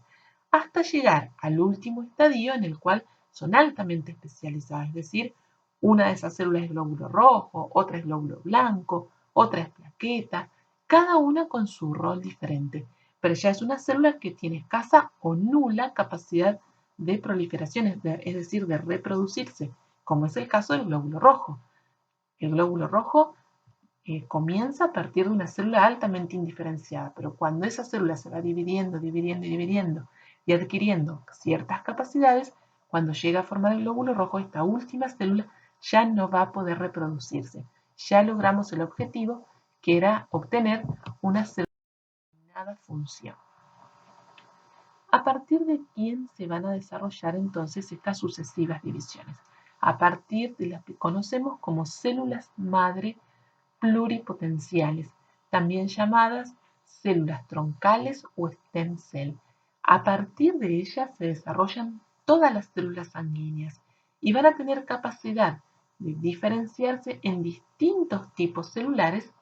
hasta llegar al último estadio en el cual son altamente especializadas, es decir, una de esas células es glóbulo rojo, otra es glóbulo blanco, otra es plaqueta, cada una con su rol diferente, pero ya es una célula que tiene escasa o nula capacidad de proliferación, es decir, de reproducirse, como es el caso del glóbulo rojo. El glóbulo rojo comienza a partir de una célula altamente indiferenciada, pero cuando esa célula se va dividiendo, y adquiriendo ciertas capacidades, cuando llega a formar el glóbulo rojo, esta última célula ya no va a poder reproducirse. Ya logramos el objetivo, que era obtener una célula de determinada función. ¿A partir de quién se van a desarrollar entonces estas sucesivas divisiones? A partir de las que conocemos como células madre pluripotenciales, también llamadas células troncales o stem cell. A partir de ellas se desarrollan todas las células sanguíneas y van a tener capacidad de diferenciarse en distintos tipos celulares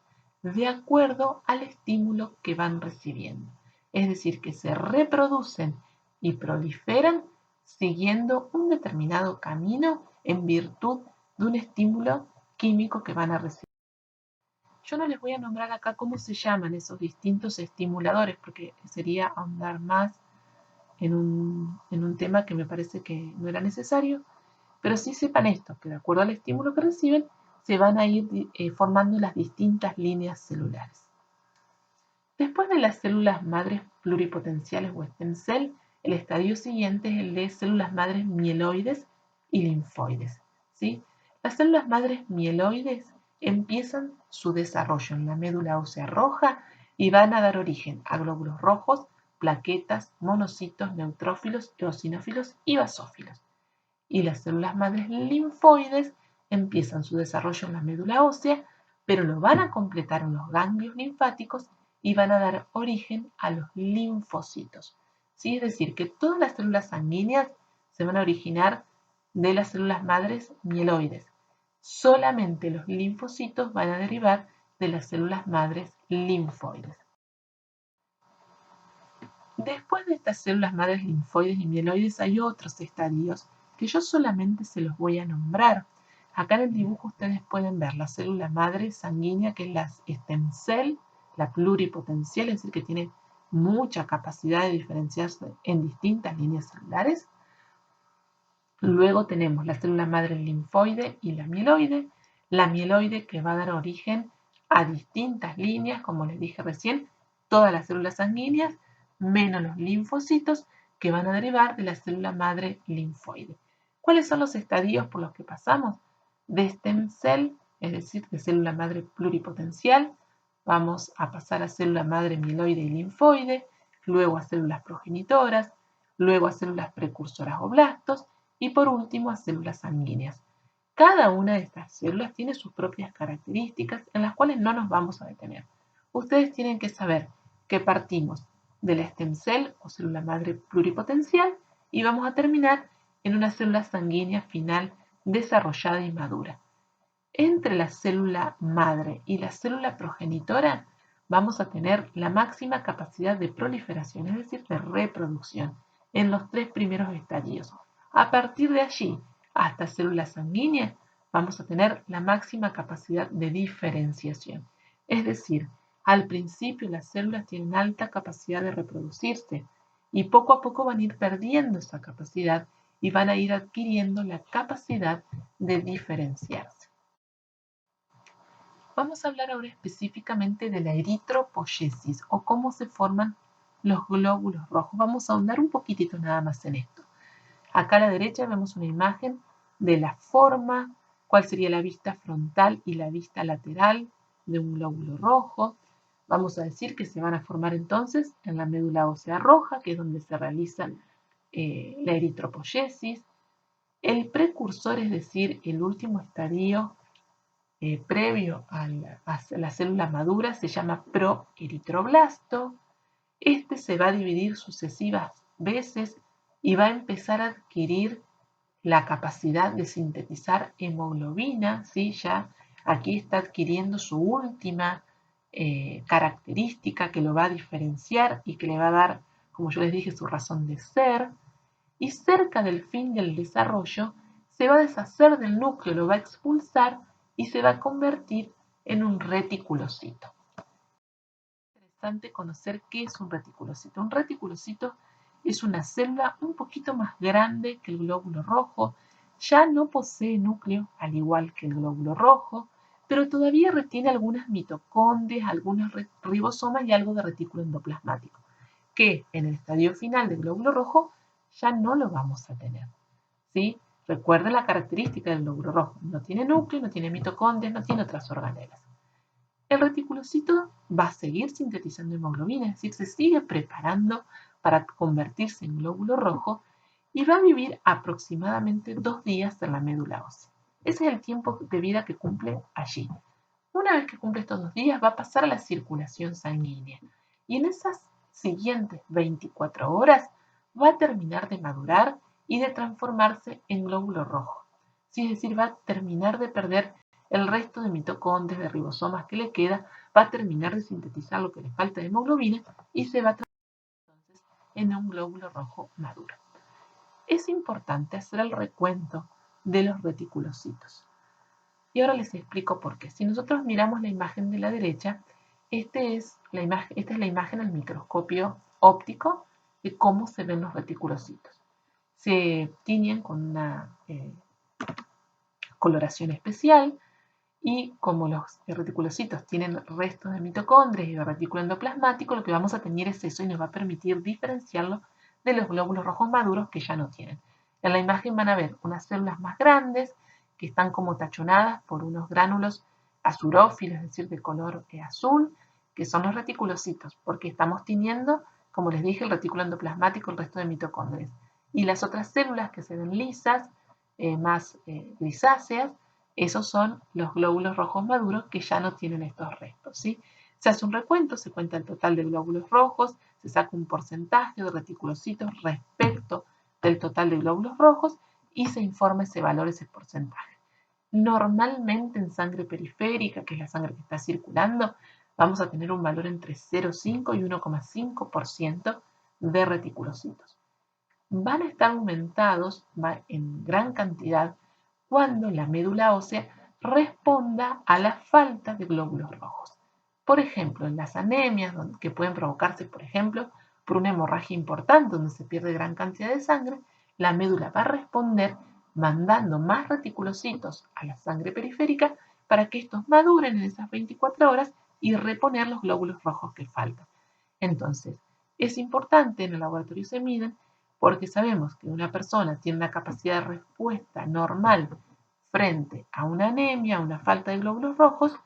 de acuerdo al estímulo que van recibiendo. Es decir, que se reproducen y proliferan siguiendo un determinado camino en virtud de un estímulo químico que van a recibir. Yo no les voy a nombrar acá cómo se llaman esos distintos estimuladores, porque sería ahondar más en un tema que me parece que no era necesario, pero sí sepan esto, que de acuerdo al estímulo que reciben, se van a ir formando las distintas líneas celulares. Después de las células madres pluripotenciales o stem cell, el estadio siguiente es el de células madres mieloides y linfoides, ¿sí? Las células madres mieloides empiezan su desarrollo en la médula ósea roja y van a dar origen a glóbulos rojos, plaquetas, monocitos, neutrófilos, eosinófilos y basófilos. Y las células madres linfoides empiezan su desarrollo en la médula ósea, pero lo van a completar en los ganglios linfáticos y van a dar origen a los linfocitos. ¿Sí? Es decir, que todas las células sanguíneas se van a originar de las células madres mieloides. Solamente los linfocitos van a derivar de las células madres linfoides. Después de estas células madres linfoides y mieloides hay otros estadios que yo solamente se los voy a nombrar. Acá en el dibujo ustedes pueden ver la célula madre sanguínea, que es la stem cell, la pluripotencial, es decir, que tiene mucha capacidad de diferenciarse en distintas líneas celulares. Luego tenemos la célula madre linfoide y la mieloide que va a dar origen a distintas líneas, como les dije recién, todas las células sanguíneas, menos los linfocitos, que van a derivar de la célula madre linfoide. ¿Cuáles son los estadios por los que pasamos? De stem cell, es decir, de célula madre pluripotencial, vamos a pasar a célula madre mieloide y linfoide, luego a células progenitoras, luego a células precursoras o blastos, y por último a células sanguíneas. Cada una de estas células tiene sus propias características en las cuales no nos vamos a detener. Ustedes tienen que saber que partimos de la stem cell o célula madre pluripotencial y vamos a terminar en una célula sanguínea final desarrollada y madura. Entre la célula madre y la célula progenitora vamos a tener la máxima capacidad de proliferación, es decir, de reproducción, en los 3 primeros estadios. A partir de allí, hasta células sanguíneas, vamos a tener la máxima capacidad de diferenciación. Es decir, al principio las células tienen alta capacidad de reproducirse y poco a poco van a ir perdiendo esa capacidad y van a ir adquiriendo la capacidad de diferenciarse. Vamos a hablar ahora específicamente de la eritropoyesis o cómo se forman los glóbulos rojos. Vamos a ahondar un poquitito nada más en esto. Acá a la derecha vemos una imagen de la forma, cuál sería la vista frontal y la vista lateral de un glóbulo rojo. Vamos a decir que se van a formar entonces en la médula ósea roja, que es donde se realiza la eritropoyesis. El precursor, es decir, el último estadio previo a la célula madura, se llama proeritroblasto. Este se va a dividir sucesivas veces y va a empezar a adquirir la capacidad de sintetizar hemoglobina, ¿sí? Ya aquí está adquiriendo su última característica que lo va a diferenciar y que le va a dar, como yo les dije, su razón de ser. Y cerca del fin del desarrollo se va a deshacer del núcleo, lo va a expulsar y se va a convertir en un reticulocito. Es interesante conocer qué es un reticulocito. Un reticulocito es una célula un poquito más grande que el glóbulo rojo, ya no posee núcleo al igual que el glóbulo rojo, pero todavía retiene algunas mitocondrias, algunos ribosomas y algo de retículo endoplasmático, que en el estadio final del glóbulo rojo ya no lo vamos a tener, ¿sí? Recuerden la característica del glóbulo rojo. No tiene núcleo, no tiene mitocondrias, no tiene otras organelas. El reticulocito va a seguir sintetizando hemoglobina, es decir, se sigue preparando para convertirse en glóbulo rojo y va a vivir aproximadamente 2 días en la médula ósea. Ese es el tiempo de vida que cumple allí. Una vez que cumple estos 2 días, va a pasar a la circulación sanguínea y en esas siguientes 24 horas va a terminar de madurar y de transformarse en glóbulo rojo. Sí, es decir, va a terminar de perder el resto de mitocondrias, de ribosomas que le queda, va a terminar de sintetizar lo que le falta de hemoglobina y se va a transformar entonces en un glóbulo rojo maduro. Es importante hacer el recuento de los reticulocitos. Y ahora les explico por qué. Si nosotros miramos la imagen de la derecha, esta es la imagen al microscopio óptico de cómo se ven los reticulocitos. Se tiñen con una coloración especial y como los reticulocitos tienen restos de mitocondrias y de retículo endoplasmático, lo que vamos a tener es eso y nos va a permitir diferenciarlo de los glóbulos rojos maduros que ya no tienen. En la imagen van a ver unas células más grandes que están como tachonadas por unos gránulos azurófilos, es decir, de color azul, que son los reticulocitos, porque estamos tiñendo, como les dije, el retículo endoplasmático, el resto de mitocondrias. Y las otras células que se ven lisas, más grisáceas, esos son los glóbulos rojos maduros que ya no tienen estos restos, ¿sí? Se hace un recuento, se cuenta el total de glóbulos rojos, se saca un porcentaje de reticulocitos respecto del total de glóbulos rojos y se informa ese valor, ese porcentaje. Normalmente en sangre periférica, que es la sangre que está circulando, vamos a tener un valor entre 0,5 y 1,5% de reticulocitos. Van a estar aumentados en gran cantidad cuando la médula ósea responda a la falta de glóbulos rojos. Por ejemplo, en las anemias, que pueden provocarse, por ejemplo, por una hemorragia importante donde se pierde gran cantidad de sangre, la médula va a responder mandando más reticulocitos a la sangre periférica para que estos maduren en esas 24 horas y reponer los glóbulos rojos que faltan. Entonces, es importante, en el laboratorio se miden, porque sabemos que una persona tiene una capacidad de respuesta normal frente a una anemia, a una falta de glóbulos rojos,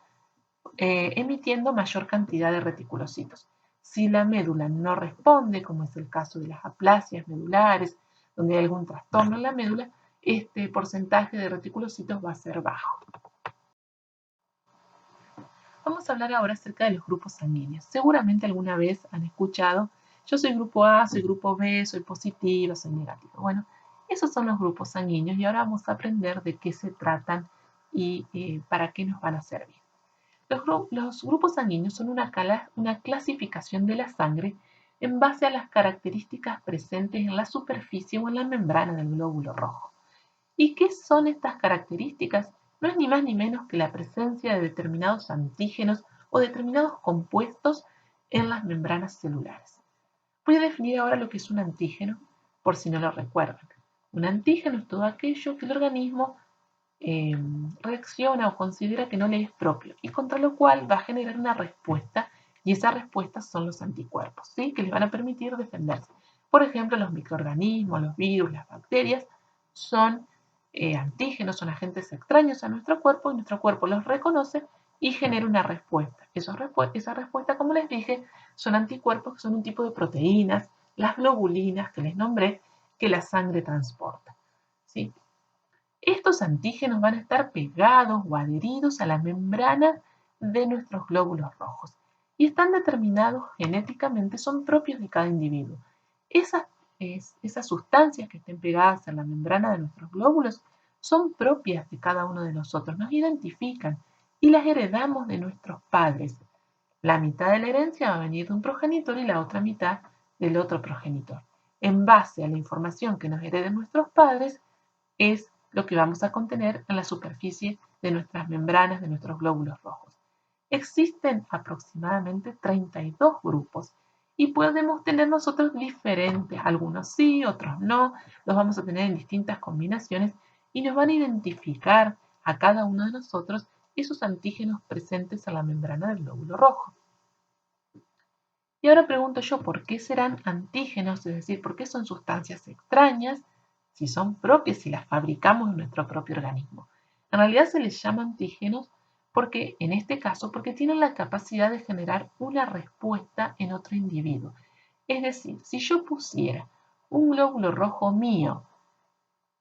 emitiendo mayor cantidad de reticulocitos. Si la médula no responde, como es el caso de las aplasias medulares, donde hay algún trastorno en la médula, este porcentaje de reticulocitos va a ser bajo. Vamos a hablar ahora acerca de los grupos sanguíneos. Seguramente alguna vez han escuchado, yo soy grupo A, soy grupo B, soy positiva, soy negativa. Bueno, esos son los grupos sanguíneos y ahora vamos a aprender de qué se tratan y para qué nos van a servir. Los grupos sanguíneos son una clasificación de la sangre en base a las características presentes en la superficie o en la membrana del glóbulo rojo. ¿Y qué son estas características? No es ni más ni menos que la presencia de determinados antígenos o determinados compuestos en las membranas celulares. Voy a definir ahora lo que es un antígeno, por si no lo recuerdan. Un antígeno es todo aquello que el organismo reacciona o considera que no le es propio y contra lo cual va a generar una respuesta y esa respuesta son los anticuerpos, ¿sí? Que les van a permitir defenderse. Por ejemplo, los microorganismos, los virus, las bacterias son antígenos, son agentes extraños a nuestro cuerpo y nuestro cuerpo los reconoce y genera una respuesta. Esa respuesta, como les dije, son anticuerpos que son un tipo de proteínas, las globulinas que les nombré, que la sangre transporta, ¿sí? Estos antígenos van a estar pegados o adheridos a la membrana de nuestros glóbulos rojos y están determinados genéticamente, son propios de cada individuo. Esas sustancias que estén pegadas a la membrana de nuestros glóbulos son propias de cada uno de nosotros, nos identifican y las heredamos de nuestros padres. La mitad de la herencia va a venir de un progenitor y la otra mitad del otro progenitor. En base a la información que nos hereden nuestros padres, es lo que vamos a contener en la superficie de nuestras membranas, de nuestros glóbulos rojos. Existen aproximadamente 32 grupos y podemos tener nosotros diferentes, algunos sí, otros no, los vamos a tener en distintas combinaciones y nos van a identificar a cada uno de nosotros esos antígenos presentes en la membrana del glóbulo rojo. Y ahora pregunto yo, ¿por qué serán antígenos? Es decir, ¿por qué son sustancias extrañas si son propias, si las fabricamos en nuestro propio organismo? En realidad se les llama antígenos porque, en este caso, porque tienen la capacidad de generar una respuesta en otro individuo. Es decir, si yo pusiera un glóbulo rojo mío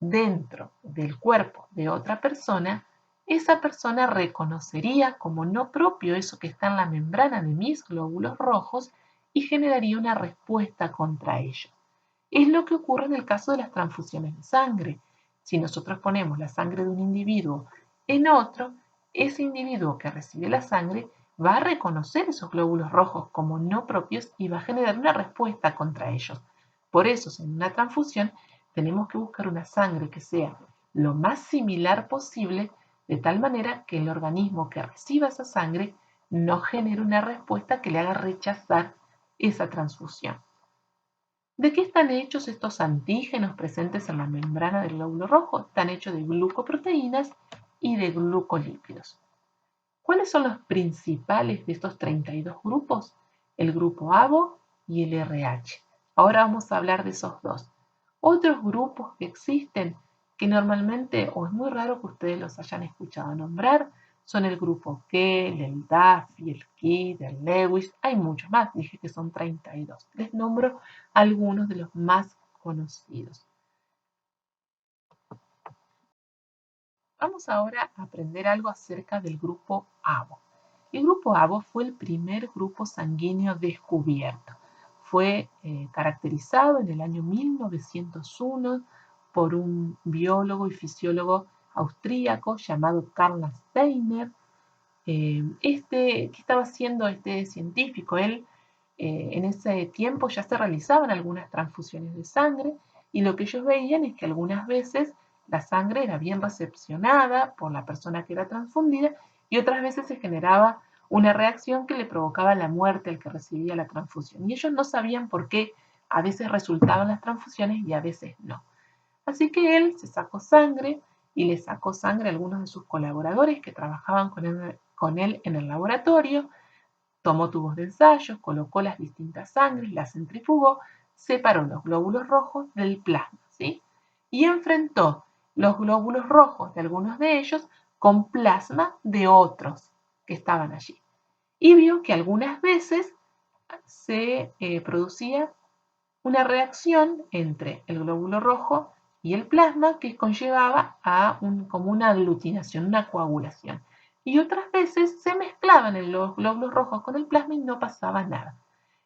dentro del cuerpo de otra persona, esa persona reconocería como no propio eso que está en la membrana de mis glóbulos rojos y generaría una respuesta contra ellos. Es lo que ocurre en el caso de las transfusiones de sangre. Si nosotros ponemos la sangre de un individuo en otro, ese individuo que recibe la sangre va a reconocer esos glóbulos rojos como no propios y va a generar una respuesta contra ellos. Por eso, en una transfusión tenemos que buscar una sangre que sea lo más similar posible, de tal manera que el organismo que reciba esa sangre no genere una respuesta que le haga rechazar esa transfusión. ¿De qué están hechos estos antígenos presentes en la membrana del glóbulo rojo? Están hechos de glucoproteínas y de glucolípidos. ¿Cuáles son los principales de estos 32 grupos? El grupo ABO y el RH. Ahora vamos a hablar de esos dos. Otros grupos que existen, que normalmente, o es muy raro que ustedes los hayan escuchado nombrar, son el grupo Kell, el Duffy, el Kidd, el Lewis. Hay muchos más, dije que son 32. Les nombro algunos de los más conocidos. Vamos ahora a aprender algo acerca del grupo ABO. El grupo ABO fue el primer grupo sanguíneo descubierto. Fue caracterizado en el año 1901 por un biólogo y fisiólogo austríaco llamado Karl Steiner. ¿Qué estaba haciendo este científico? Él en ese tiempo ya se realizaban algunas transfusiones de sangre y lo que ellos veían es que algunas veces la sangre era bien recepcionada por la persona que era transfundida y otras veces se generaba una reacción que le provocaba la muerte al que recibía la transfusión. Y ellos no sabían por qué a veces resultaban las transfusiones y a veces no. Así que él se sacó sangre y le sacó sangre a algunos de sus colaboradores que trabajaban con él en el laboratorio. Tomó tubos de ensayo, colocó las distintas sangres, las centrifugó, separó los glóbulos rojos del plasma, ¿sí? Y enfrentó los glóbulos rojos de algunos de ellos con plasma de otros que estaban allí. Y vio que algunas veces se producía una reacción entre el glóbulo rojo y el plasma que conllevaba a como una aglutinación, una coagulación. Y otras veces se mezclaban los glóbulos rojos con el plasma y no pasaba nada.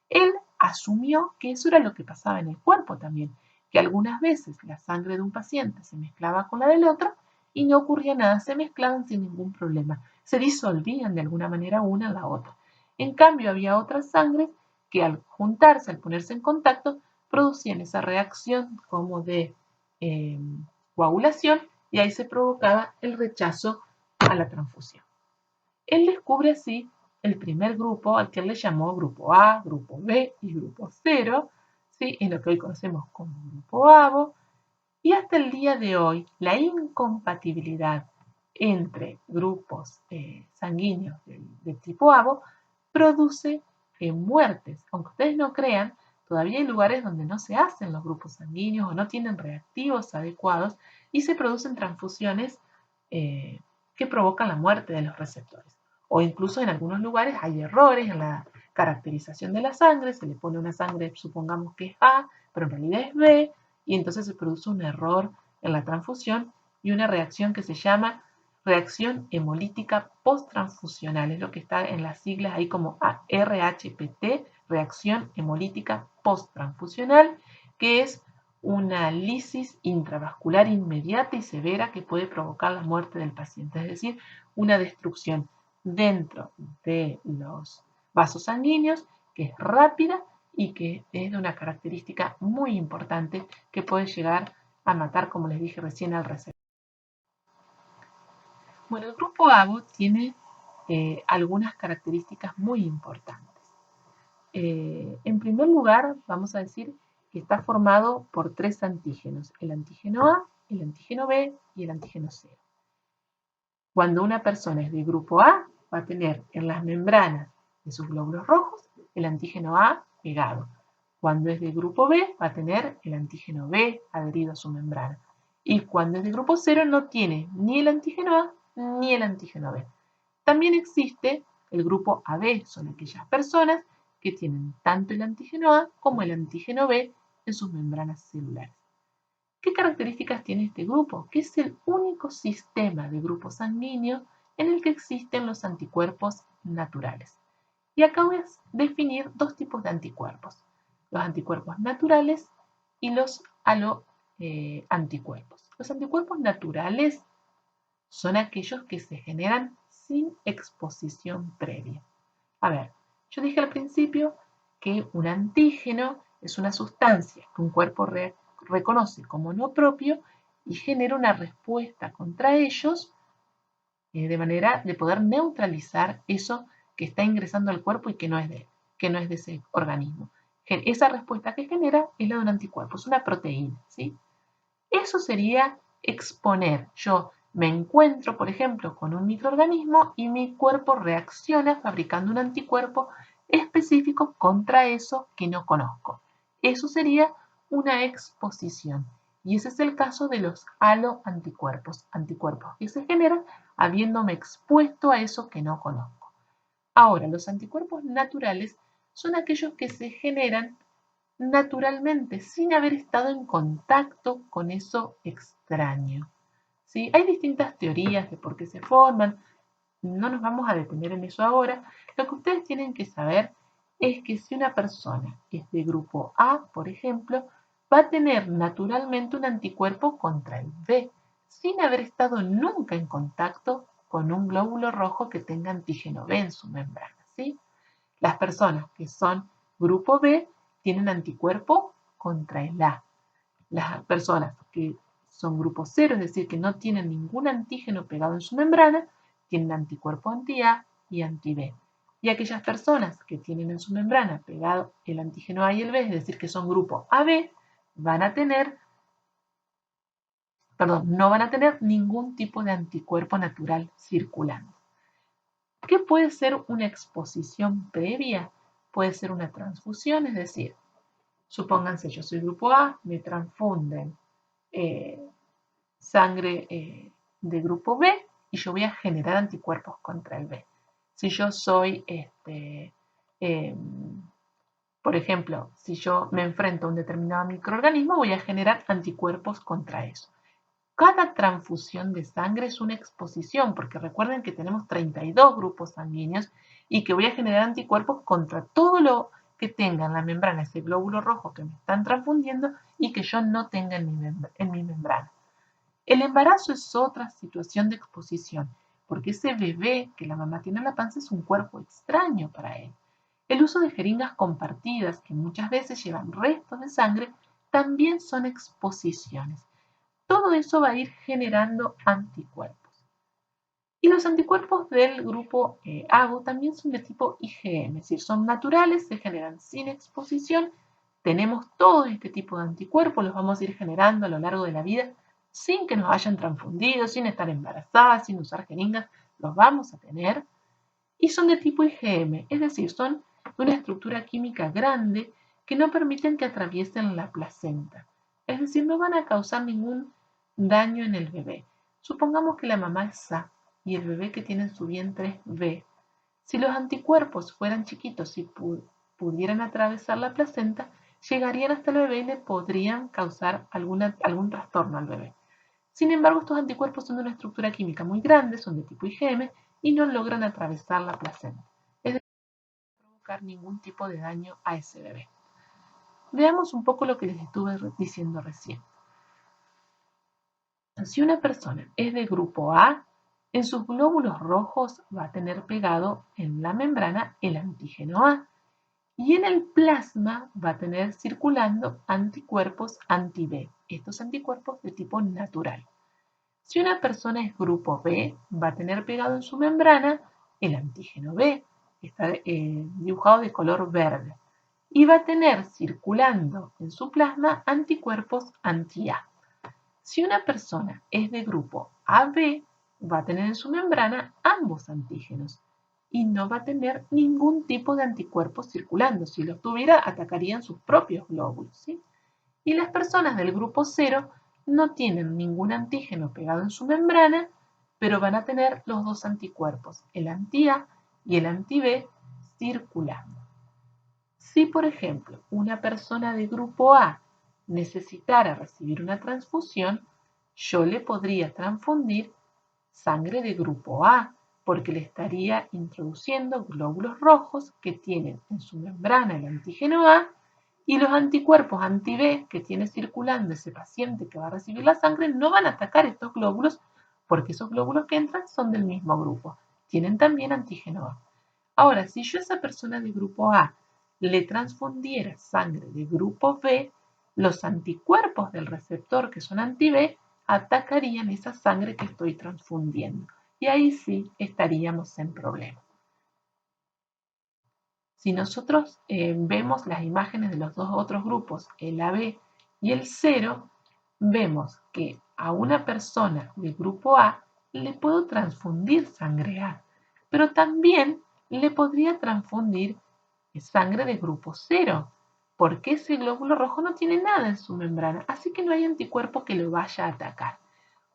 Él asumió que eso era lo que pasaba en el cuerpo también, que algunas veces la sangre de un paciente se mezclaba con la del otro y no ocurría nada, se mezclaban sin ningún problema, se disolvían de alguna manera una a la otra. En cambio, había otras sangres que al juntarse, al ponerse en contacto, producían esa reacción como de eh, coagulación y ahí se provocaba el rechazo a la transfusión. Él descubre así el primer grupo al que él le llamó grupo A, grupo B y grupo 0, ¿sí? En lo que hoy conocemos como grupo ABO, y hasta el día de hoy la incompatibilidad entre grupos sanguíneos de tipo ABO produce muertes. Aunque ustedes no crean, todavía hay lugares donde no se hacen los grupos sanguíneos o no tienen reactivos adecuados y se producen transfusiones que provocan la muerte de los receptores. O incluso en algunos lugares hay errores en la caracterización de la sangre, se le pone una sangre, supongamos que es A, pero en realidad es B, y entonces se produce un error en la transfusión y una reacción que se llama reacción hemolítica posttransfusional, es lo que está en las siglas ahí como RHPT, reacción hemolítica posttransfusional, que es una lisis intravascular inmediata y severa que puede provocar la muerte del paciente, es decir, una destrucción dentro de los vasos sanguíneos que es rápida y que es de una característica muy importante que puede llegar a matar, como les dije recién, al receptor. Bueno, el grupo ABO tiene algunas características muy importantes. En primer lugar, vamos a decir que está formado por 3 antígenos, el antígeno A, el antígeno B y el antígeno C. Cuando una persona es de grupo A, va a tener en las membranas de sus glóbulos rojos el antígeno A pegado. Cuando es de grupo B, va a tener el antígeno B adherido a su membrana. Y cuando es de grupo 0, no tiene ni el antígeno A ni el antígeno B. También existe el grupo AB, son aquellas personas que tienen tanto el antígeno A como el antígeno B en sus membranas celulares. ¿Qué características tiene este grupo? Que es el único sistema de grupo sanguíneo en el que existen los anticuerpos naturales. Y acá voy a definir dos tipos de anticuerpos: los anticuerpos naturales y los anticuerpos. Los anticuerpos naturales son aquellos que se generan sin exposición previa. A ver, yo dije al principio que un antígeno es una sustancia que un cuerpo reconoce como no propio y genera una respuesta contra ellos de manera de poder neutralizar eso que está ingresando al cuerpo y que no es de ese organismo. Esa respuesta que genera es la de un anticuerpo, es una proteína, ¿sí? Eso sería exponer. Yo me encuentro, por ejemplo, con un microorganismo y mi cuerpo reacciona fabricando un anticuerpo específico contra eso que no conozco. Eso sería una exposición. Y ese es el caso de los haloanticuerpos, anticuerpos que se generan habiéndome expuesto a eso que no conozco. Ahora, los anticuerpos naturales son aquellos que se generan naturalmente, sin haber estado en contacto con eso extraño. ¿Sí? Hay distintas teorías de por qué se forman, no nos vamos a detener en eso ahora. Lo que ustedes tienen que saber es que si una persona es de grupo A, por ejemplo, va a tener naturalmente un anticuerpo contra el B, sin haber estado nunca en contacto con un glóbulo rojo que tenga antígeno B en su membrana, ¿sí? Las personas que son grupo B tienen anticuerpo contra el A. Las personas que son grupo 0, es decir, que no tienen ningún antígeno pegado en su membrana, tienen anticuerpo anti-A y anti-B. Y aquellas personas que tienen en su membrana pegado el antígeno A y el B, es decir, que son grupo AB, no van a tener ningún tipo de anticuerpo natural circulando. ¿Qué puede ser una exposición previa? Puede ser una transfusión, es decir, supónganse yo soy grupo A, me transfunden sangre de grupo B y yo voy a generar anticuerpos contra el B. Si yo soy, por ejemplo, si yo me enfrento a un determinado microorganismo, voy a generar anticuerpos contra eso. Cada transfusión de sangre es una exposición, porque recuerden que tenemos 32 grupos sanguíneos y que voy a generar anticuerpos contra todo lo que tenga en la membrana, ese glóbulo rojo que me están transfundiendo y que yo no tenga en mi membrana. El embarazo es otra situación de exposición, porque ese bebé que la mamá tiene en la panza es un cuerpo extraño para él. El uso de jeringas compartidas, que muchas veces llevan restos de sangre, también son exposiciones. Todo eso va a ir generando anticuerpos. Y los anticuerpos del grupo AGO también son de tipo IgM, es decir, son naturales, se generan sin exposición. Tenemos todo este tipo de anticuerpos, los vamos a ir generando a lo largo de la vida sin que nos hayan transfundido, sin estar embarazadas, sin usar jeringas, los vamos a tener. Y son de tipo IgM, es decir, son de una estructura química grande que no permiten que atraviesen la placenta. Es decir, no van a causar ningún daño en el bebé. Supongamos que la mamá es A y el bebé que tiene en su vientre es B. Si los anticuerpos fueran chiquitos y pudieran atravesar la placenta, llegarían hasta el bebé y le podrían causar algún trastorno al bebé. Sin embargo, estos anticuerpos son de una estructura química muy grande, son de tipo IgM y no logran atravesar la placenta. Es decir, no provocar ningún tipo de daño a ese bebé. Veamos un poco lo que les estuve diciendo recién. Si una persona es de grupo A, en sus glóbulos rojos va a tener pegado en la membrana el antígeno A y en el plasma va a tener circulando anticuerpos anti-B, estos anticuerpos de tipo natural. Si una persona es grupo B, va a tener pegado en su membrana el antígeno B, que está dibujado de color verde, y va a tener circulando en su plasma anticuerpos anti-A. Si una persona es de grupo AB, va a tener en su membrana ambos antígenos, y no va a tener ningún tipo de anticuerpos circulando. Si los tuviera, atacarían sus propios glóbulos, ¿sí? Y las personas del grupo 0 no tienen ningún antígeno pegado en su membrana, pero van a tener los dos anticuerpos, el anti-A y el anti-B, circulando. Si, por ejemplo, una persona de grupo A necesitara recibir una transfusión, yo le podría transfundir sangre de grupo A, porque le estaría introduciendo glóbulos rojos que tienen en su membrana el antígeno A y los anticuerpos anti-B que tiene circulando ese paciente que va a recibir la sangre no van a atacar estos glóbulos porque esos glóbulos que entran son del mismo grupo. Tienen también antígeno A. Ahora, si yo a esa persona de grupo A le transfundiera sangre de grupo B, los anticuerpos del receptor que son anti-B atacarían esa sangre que estoy transfundiendo. Y ahí sí estaríamos en problemas. Si nosotros vemos las imágenes de los dos otros grupos, el AB y el 0, vemos que a una persona del grupo A le puedo transfundir sangre A, pero también le podría transfundir sangre de grupo 0, porque ese glóbulo rojo no tiene nada en su membrana, así que no hay anticuerpo que lo vaya a atacar.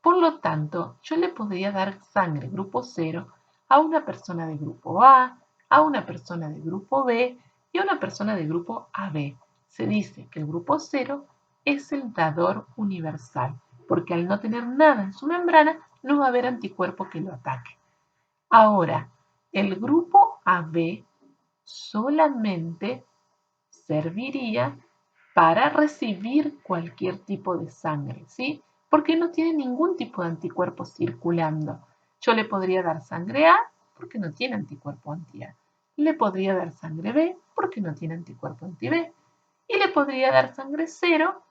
Por lo tanto, yo le podría dar sangre grupo 0 a una persona de grupo A una persona de grupo B y a una persona de grupo AB. Se dice que el grupo 0 es el dador universal, porque al no tener nada en su membrana, no va a haber anticuerpo que lo ataque. Ahora, el grupo AB solamente serviría para recibir cualquier tipo de sangre, ¿sí? Porque no tiene ningún tipo de anticuerpo circulando. Yo le podría dar sangre A porque no tiene anticuerpo anti-A. Le podría dar sangre B porque no tiene anticuerpo anti-B. Y le podría dar sangre 0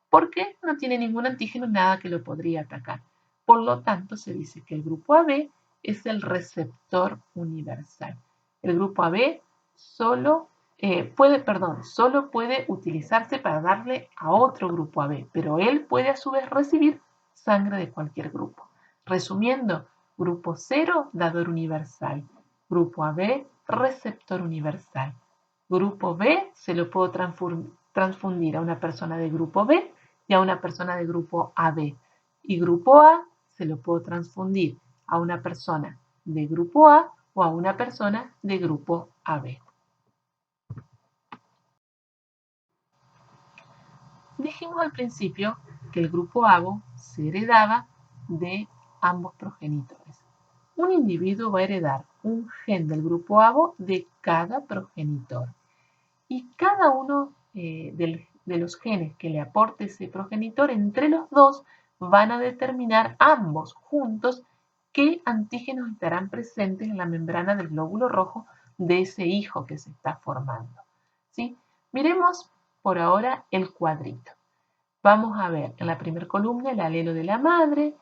porque no tiene ningún antígeno, nada que lo podría atacar. Por lo tanto, se dice que el grupo AB es el receptor universal. El grupo AB solo puede utilizarse para darle a otro grupo AB, pero él puede a su vez recibir sangre de cualquier grupo. Resumiendo, grupo 0, dador universal. Grupo AB, receptor universal. Grupo B se lo puedo transfundir a una persona de grupo B y a una persona de grupo AB. Y grupo A se lo puedo transfundir a una persona de grupo A o a una persona de grupo AB. Dijimos al principio que el grupo ABO se heredaba de ambos progenitores. Un individuo va a heredar un gen del grupo ABO de cada progenitor. Y cada uno de los genes que le aporte ese progenitor, entre los dos van a determinar ambos juntos qué antígenos estarán presentes en la membrana del glóbulo rojo de ese hijo que se está formando, ¿sí? Miremos por ahora el cuadrito. Vamos a ver en la primera columna el alelo de la madre,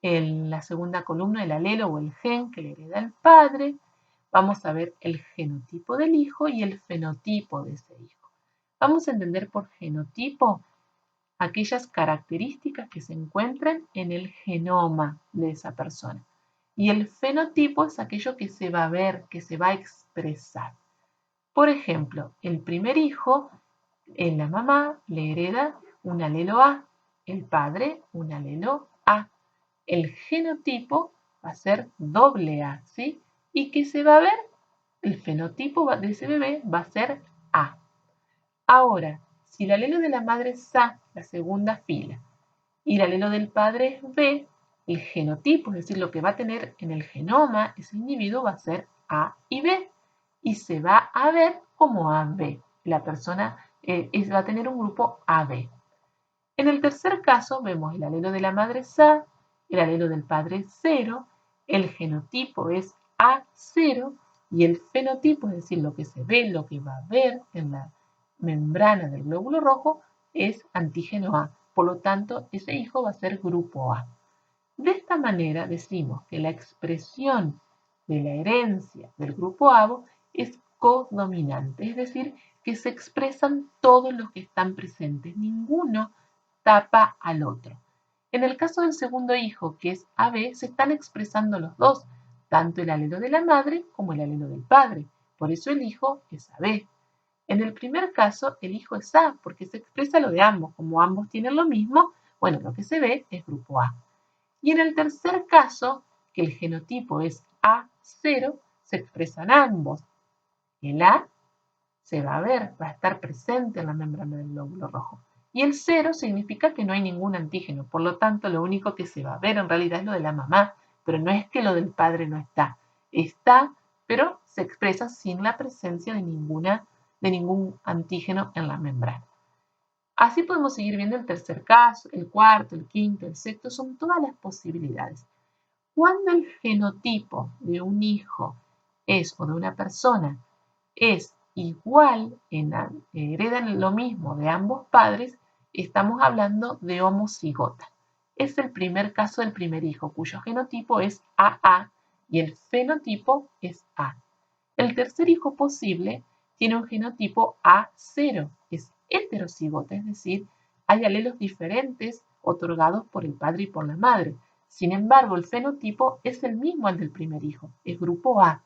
en la segunda columna el alelo o el gen que le hereda el padre. Vamos a ver el genotipo del hijo y el fenotipo de ese hijo. Vamos a entender por genotipo aquellas características que se encuentran en el genoma de esa persona. Y el fenotipo es aquello que se va a ver, que se va a expresar. Por ejemplo, el primer hijo, en la mamá le hereda un alelo A, el padre un alelo A. El genotipo va a ser doble A, ¿sí? ¿Y qué se va a ver? El fenotipo de ese bebé va a ser A. Ahora, si el alelo de la madre es A, la segunda fila, y el alelo del padre es B, el genotipo, es decir, lo que va a tener en el genoma ese individuo va a ser A y B, y se va a ver como AB. La persona va a tener un grupo AB. En el tercer caso vemos el alelo de la madre es A, el alelo del padre es 0, el genotipo es A0 y el fenotipo, es decir, lo que se ve, lo que va a ver en la membrana del glóbulo rojo, es antígeno A. Por lo tanto, ese hijo va a ser grupo A. De esta manera decimos que la expresión de la herencia del grupo ABO es codominante, es decir, que se expresan todos los que están presentes, ninguno tapa al otro. En el caso del segundo hijo, que es AB, se están expresando los dos, tanto el alelo de la madre como el alelo del padre. Por eso el hijo es AB. En el primer caso, el hijo es A, porque se expresa lo de ambos. Como ambos tienen lo mismo, bueno, lo que se ve es grupo A. Y en el tercer caso, que el genotipo es A0, se expresan ambos. El A se va a ver, va a estar presente en la membrana del glóbulo rojo. Y el 0 significa que no hay ningún antígeno. Por lo tanto, lo único que se va a ver en realidad es lo de la mamá, pero no es que lo del padre no está. Está, pero se expresa sin la presencia de ningún antígeno en la membrana. Así podemos seguir viendo el tercer caso, el cuarto, el quinto, el sexto, son todas las posibilidades. Cuando el genotipo de un hijo o de una persona es igual, heredan lo mismo de ambos padres, estamos hablando de homocigota. Es el primer caso del primer hijo, cuyo genotipo es AA y el fenotipo es A. El tercer hijo posible tiene un genotipo A0, es heterocigota, es decir, hay alelos diferentes otorgados por el padre y por la madre. Sin embargo, el fenotipo es el mismo al del primer hijo, es grupo A,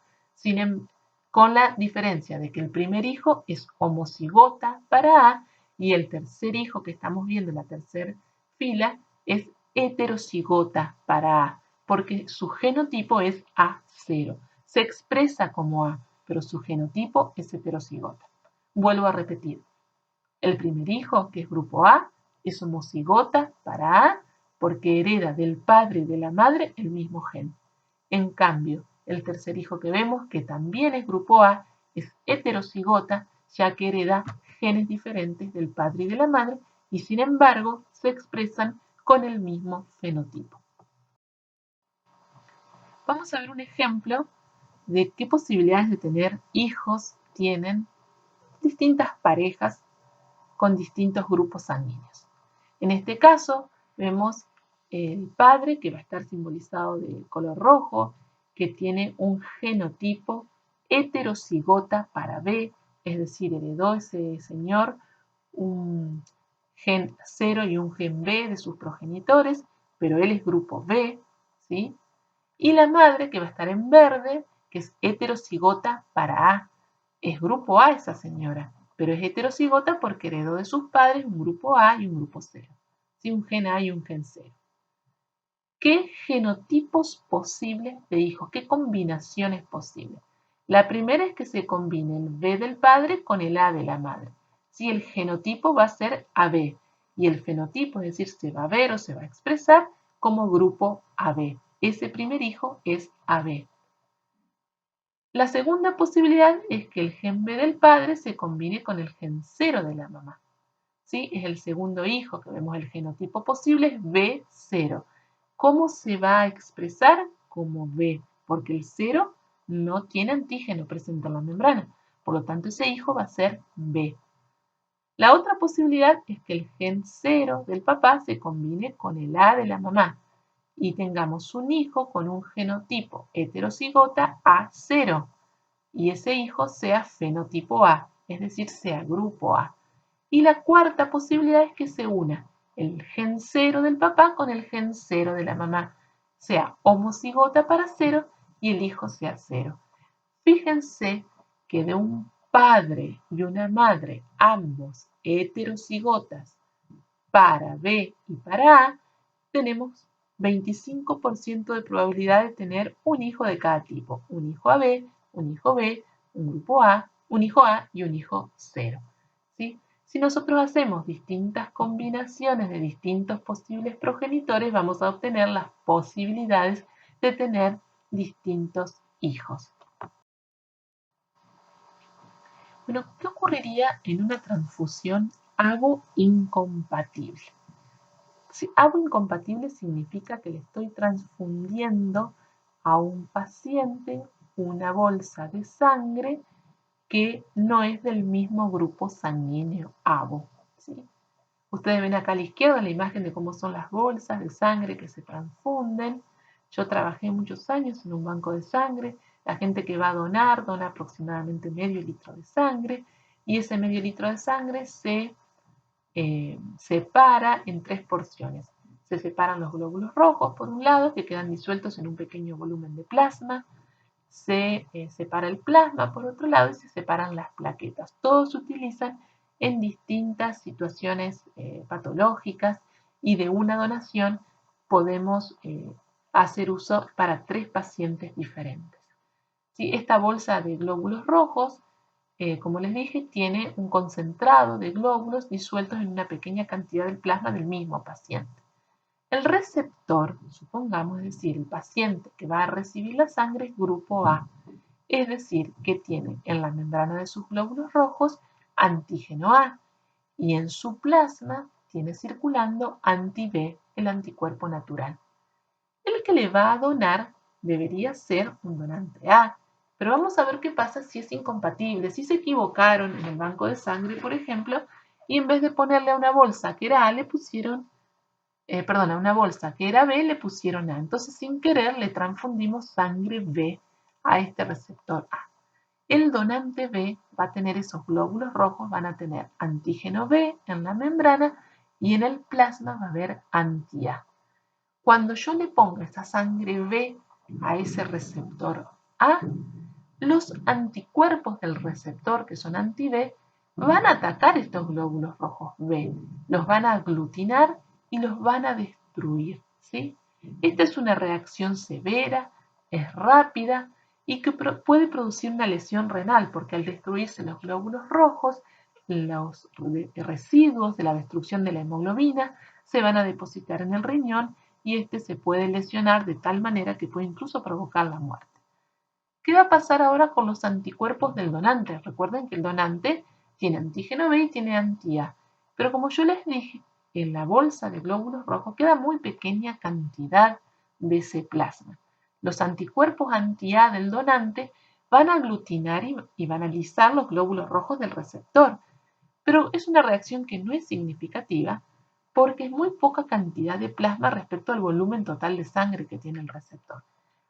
con la diferencia de que el primer hijo es homocigota para A y el tercer hijo que estamos viendo en la tercera fila es heterocigota para A, porque su genotipo es A0. Se expresa como A, pero su genotipo es heterocigota. Vuelvo a repetir. El primer hijo, que es grupo A, es homocigota para A porque hereda del padre y de la madre el mismo gen. En cambio, el tercer hijo que vemos, que también es grupo A, es heterocigota, ya que hereda genes diferentes del padre y de la madre y sin embargo se expresan con el mismo fenotipo. Vamos a ver un ejemplo de qué posibilidades de tener hijos tienen distintas parejas con distintos grupos sanguíneos. En este caso vemos el padre que va a estar simbolizado de color rojo, que tiene un genotipo heterocigota para B, es decir, heredó ese señor un gen 0 y un gen B de sus progenitores, pero él es grupo B, ¿sí? Y la madre, que va a estar en verde, que es heterocigota para A. Es grupo A esa señora, pero es heterocigota porque heredó de sus padres un grupo A y un grupo 0. ¿Sí? Un gen A y un gen 0. ¿Qué genotipos posibles de hijos? ¿Qué combinaciones posibles? La primera es que se combine el B del padre con el A de la madre. ¿Sí? El genotipo va a ser AB y el fenotipo, es decir, se va a ver o se va a expresar como grupo AB. Ese primer hijo es AB. La segunda posibilidad es que el gen B del padre se combine con el gen 0 de la mamá. ¿Sí? Es el segundo hijo que vemos el genotipo posible, es B0. ¿Cómo se va a expresar? Como B, porque el 0 no tiene antígeno presente en la membrana. Por lo tanto, ese hijo va a ser B. La otra posibilidad es que el gen 0 del papá se combine con el A de la mamá y tengamos un hijo con un genotipo heterocigota A0 y ese hijo sea fenotipo A, es decir, sea grupo A. Y la cuarta posibilidad es que se una el gen 0 del papá con el gen 0 de la mamá, sea homocigota para 0 y el hijo sea 0. Fíjense que de un padre y una madre, ambos heterocigotas, para B y para A, tenemos 25% de probabilidad de tener un hijo de cada tipo. Un hijo AB, un hijo B, un grupo A, un hijo A y un hijo 0. ¿Sí? Si nosotros hacemos distintas combinaciones de distintos posibles progenitores, vamos a obtener las posibilidades de tener distintos hijos. Bueno, ¿qué ocurriría en una transfusión AVO incompatible? Si AVO incompatible significa que le estoy transfundiendo a un paciente una bolsa de sangre que no es del mismo grupo sanguíneo AVO. ¿Sí? Ustedes ven acá a la izquierda la imagen de cómo son las bolsas de sangre que se transfunden. Yo trabajé muchos años en un banco de sangre. La gente que va a donar dona aproximadamente medio litro de sangre y ese medio litro de sangre se separa en 3 porciones. Se separan los glóbulos rojos por un lado, que quedan disueltos en un pequeño volumen de plasma. Se separa el plasma por otro lado y se separan las plaquetas. Todos se utilizan en distintas situaciones patológicas y de una donación podemos hacer uso para 3 pacientes diferentes. ¿Sí? Esta bolsa de glóbulos rojos, como les dije, tiene un concentrado de glóbulos disueltos en una pequeña cantidad del plasma del mismo paciente. El receptor, supongamos, es decir, el paciente que va a recibir la sangre es grupo A, es decir, que tiene en la membrana de sus glóbulos rojos antígeno A y en su plasma tiene circulando anti-B, el anticuerpo natural. El que le va a donar debería ser un donante A, pero vamos a ver qué pasa si es incompatible, si se equivocaron en el banco de sangre, por ejemplo, y en vez de ponerle a una bolsa que era A, le pusieron a una bolsa que era B le pusieron A. Entonces, sin querer, le transfundimos sangre B a este receptor A. El donante B va a tener esos glóbulos rojos, van a tener antígeno B en la membrana y en el plasma va a haber anti-A. Cuando yo le ponga esa sangre B a ese receptor A, los anticuerpos del receptor, que son anti-B, van a atacar estos glóbulos rojos B, los van a aglutinar y los van a destruir, ¿sí? Esta es una reacción severa, es rápida y que puede producir una lesión renal, porque al destruirse los glóbulos rojos, los residuos de la destrucción de la hemoglobina se van a depositar en el riñón y este se puede lesionar de tal manera que puede incluso provocar la muerte. ¿Qué va a pasar ahora con los anticuerpos del donante? Recuerden que el donante tiene antígeno B y tiene anti-A. Pero como yo les dije, en la bolsa de glóbulos rojos queda muy pequeña cantidad de ese plasma. Los anticuerpos anti-A del donante van a aglutinar y van a lisar los glóbulos rojos del receptor. Pero es una reacción que no es significativa porque es muy poca cantidad de plasma respecto al volumen total de sangre que tiene el receptor.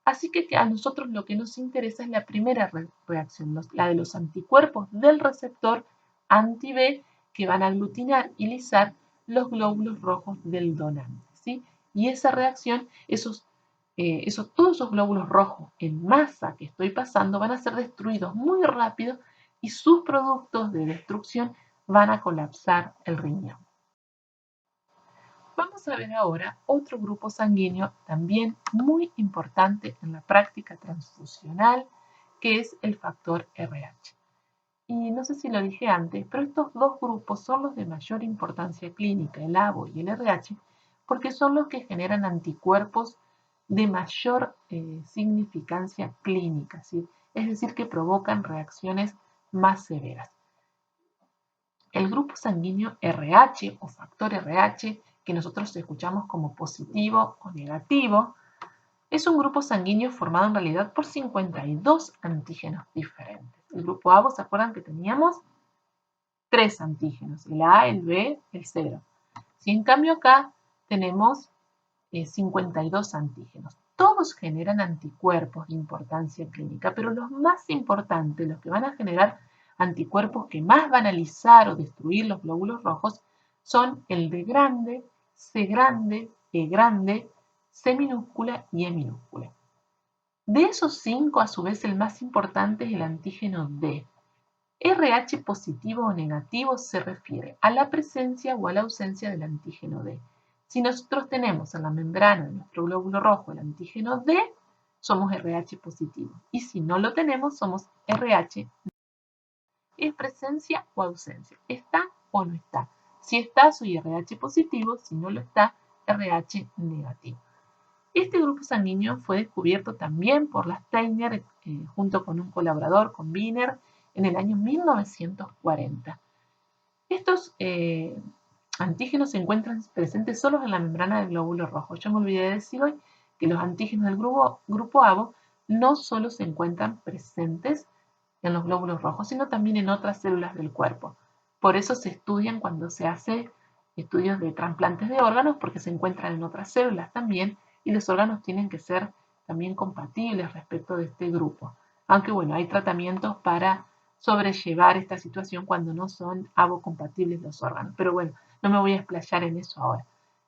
Así que a nosotros lo que nos interesa es la primera reacción, la de los anticuerpos del receptor anti-B que van a aglutinar y lisar los glóbulos rojos del donante, ¿sí? Y esa reacción, todos esos glóbulos rojos en masa que estoy pasando van a ser destruidos muy rápido y sus productos de destrucción van a colapsar el riñón. Vamos a ver ahora otro grupo sanguíneo también muy importante en la práctica transfusional, que es el factor RH. Y no sé si lo dije antes, pero estos dos grupos son los de mayor importancia clínica, el ABO y el RH, porque son los que generan anticuerpos de mayor significancia clínica, ¿sí? Es decir, que provocan reacciones más severas. El grupo sanguíneo RH o factor RH, que nosotros escuchamos como positivo o negativo, es un grupo sanguíneo formado en realidad por 52 antígenos diferentes. El grupo A, ¿se acuerdan que teníamos 3 antígenos? El A, el B, el 0. Si en cambio acá tenemos 52 antígenos. Todos generan anticuerpos de importancia clínica, pero los más importantes, los que van a generar anticuerpos que más van a lisar o destruir los glóbulos rojos, son el B grande, C grande, E grande, C minúscula y E minúscula. De esos 5, a su vez, el más importante es el antígeno D. RH positivo o negativo se refiere a la presencia o a la ausencia del antígeno D. Si nosotros tenemos en la membrana de nuestro glóbulo rojo el antígeno D, somos RH positivo. Y si no lo tenemos, somos RH negativo. Es presencia o ausencia. ¿Está o no está? Si está, soy RH positivo. Si no lo está, RH negativo. Este grupo sanguíneo fue descubierto también por Steiner junto con un colaborador, con Wiener, en el año 1940. Estos antígenos se encuentran presentes solo en la membrana del glóbulo rojo. Yo me olvidé de decir hoy que los antígenos del grupo ABO no solo se encuentran presentes en los glóbulos rojos, sino también en otras células del cuerpo. Por eso se estudian cuando se hace estudios de trasplantes de órganos, porque se encuentran en otras células también, y los órganos tienen que ser también compatibles respecto de este grupo. Aunque bueno, hay tratamientos para sobrellevar esta situación cuando no son ABO compatibles los órganos. Pero bueno, no me voy a explayar en eso ahora.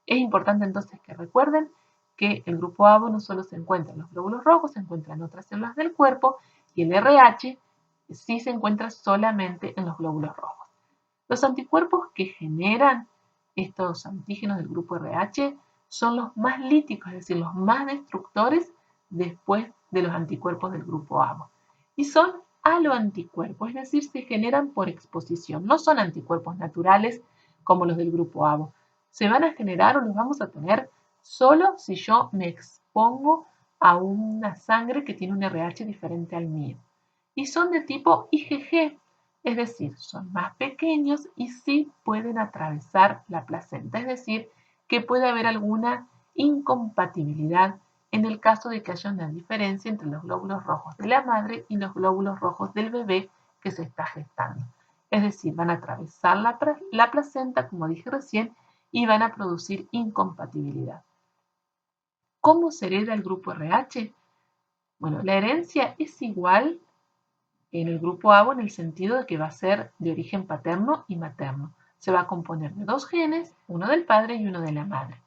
Es importante entonces que recuerden que el grupo ABO no solo se encuentra en los glóbulos rojos, se encuentra en otras células del cuerpo y el RH sí se encuentra solamente en los glóbulos rojos. Los anticuerpos que generan estos antígenos del grupo RH son los más líticos, es decir, los más destructores después de los anticuerpos del grupo ABO. Y son aloanticuerpos, es decir, se generan por exposición. No son anticuerpos naturales como los del grupo ABO. Se van a generar o los vamos a tener solo si yo me expongo a una sangre que tiene un RH diferente al mío. Y son de tipo IgG, es decir, son más pequeños y sí pueden atravesar la placenta, es decir, que puede haber alguna incompatibilidad en el caso de que haya una diferencia entre los glóbulos rojos de la madre y los glóbulos rojos del bebé que se está gestando. Es decir, van a atravesar la placenta, como dije recién, y van a producir incompatibilidad. ¿Cómo se hereda el grupo RH? Bueno, la herencia es igual en el grupo ABO en el sentido de que va a ser de origen paterno y materno. Se va a componer de dos genes, uno del padre y uno de la madre.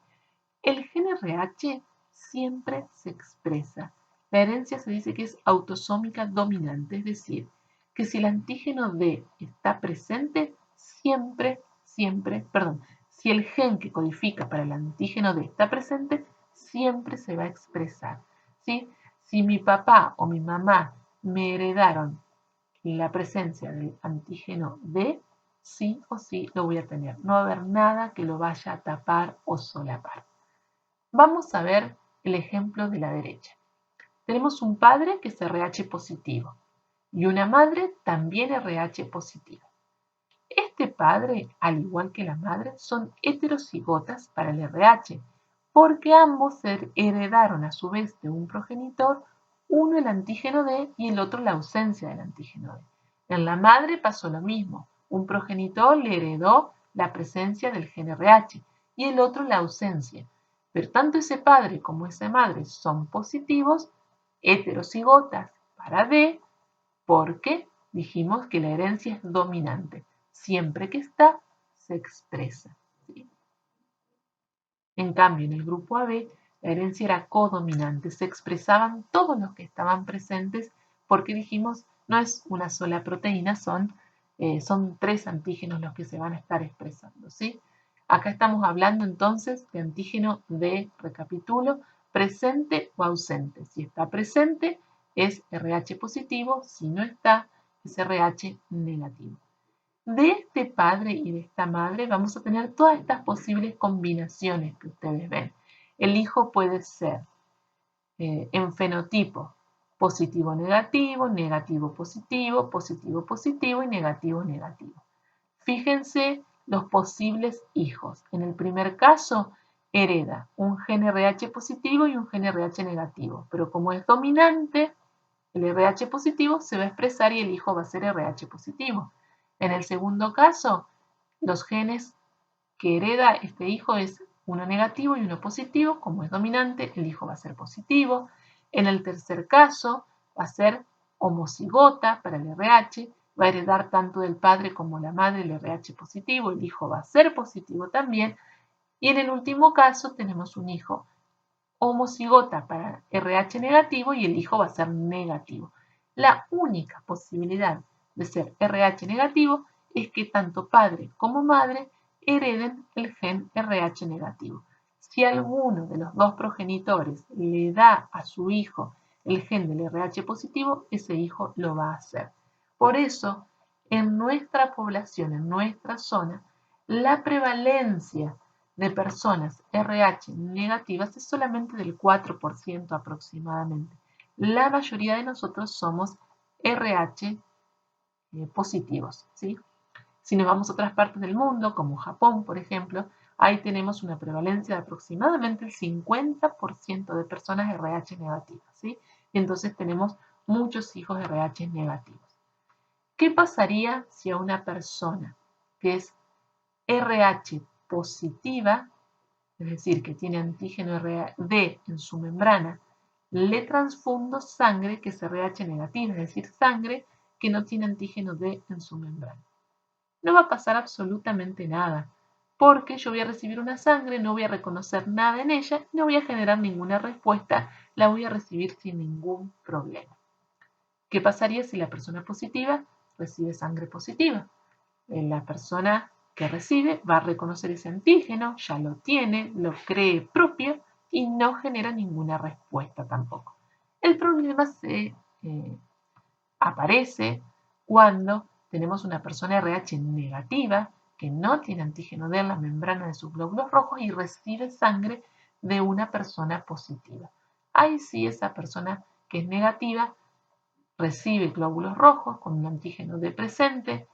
El gen RH siempre se expresa. La herencia se dice que es autosómica dominante, es decir, que si el antígeno D está presente, si el gen que codifica para el antígeno D está presente, siempre se va a expresar. ¿Sí? Si mi papá o mi mamá me heredaron la presencia del antígeno D, sí o sí lo voy a tener. No va a haber nada que lo vaya a tapar o solapar. Vamos a ver el ejemplo de la derecha. Tenemos un padre que es RH positivo y una madre también RH positiva. Este padre, al igual que la madre, son heterocigotas para el RH, porque ambos heredaron a su vez de un progenitor, uno el antígeno D y el otro la ausencia del antígeno D. En la madre pasó lo mismo, un progenitor le heredó la presencia del gen RH y el otro la ausencia. Pero tanto ese padre como esa madre son positivos, heterocigotas para D, porque dijimos que la herencia es dominante. Siempre que está, se expresa. ¿Sí? En cambio, en el grupo AB, la herencia era codominante. Se expresaban todos los que estaban presentes porque dijimos, no es una sola proteína, son 3 antígenos los que se van a estar expresando. ¿Sí? Acá estamos hablando entonces de antígeno de, recapitulo, presente o ausente. Si está presente, es RH positivo. Si no está, es RH negativo. De este padre y de esta madre vamos a tener todas estas posibles combinaciones que ustedes ven. El hijo puede ser en fenotipo positivo-negativo, negativo-positivo, positivo-positivo y negativo-negativo. Fíjense los posibles hijos. En el primer caso, hereda un gen RH positivo y un gen RH negativo, pero como es dominante, el RH positivo se va a expresar y el hijo va a ser RH positivo. En el segundo caso, los genes que hereda este hijo es uno negativo y uno positivo. Como es dominante, el hijo va a ser positivo. En el tercer caso, va a ser homocigota para el RH, va a heredar tanto del padre como la madre el RH positivo, el hijo va a ser positivo también. Y en el último caso tenemos un hijo homocigota para RH negativo y el hijo va a ser negativo. La única posibilidad de ser RH negativo es que tanto padre como madre hereden el gen RH negativo. Si alguno de los dos progenitores le da a su hijo el gen del RH positivo, ese hijo lo va a hacer. Por eso, en nuestra población, en nuestra zona, la prevalencia de personas RH negativas es solamente del 4% aproximadamente. La mayoría de nosotros somos RH positivos. ¿Sí? Si nos vamos a otras partes del mundo, como Japón, por ejemplo, ahí tenemos una prevalencia de aproximadamente el 50% de personas RH negativas. ¿Sí? Y entonces tenemos muchos hijos RH negativos. ¿Qué pasaría si a una persona que es RH positiva, es decir, que tiene antígeno D en su membrana, le transfundo sangre que es RH negativa, es decir, sangre que no tiene antígeno D en su membrana? No va a pasar absolutamente nada, porque yo voy a recibir una sangre, no voy a reconocer nada en ella, no voy a generar ninguna respuesta, la voy a recibir sin ningún problema. ¿Qué pasaría si la persona positiva recibe sangre positiva? La persona que recibe va a reconocer ese antígeno, ya lo tiene, lo cree propio y no genera ninguna respuesta tampoco. El problema se aparece cuando tenemos una persona RH negativa que no tiene antígeno D en la membrana de sus glóbulos rojos y recibe sangre de una persona positiva. Ahí sí esa persona que es negativa recibe glóbulos rojos con un antígeno D presente,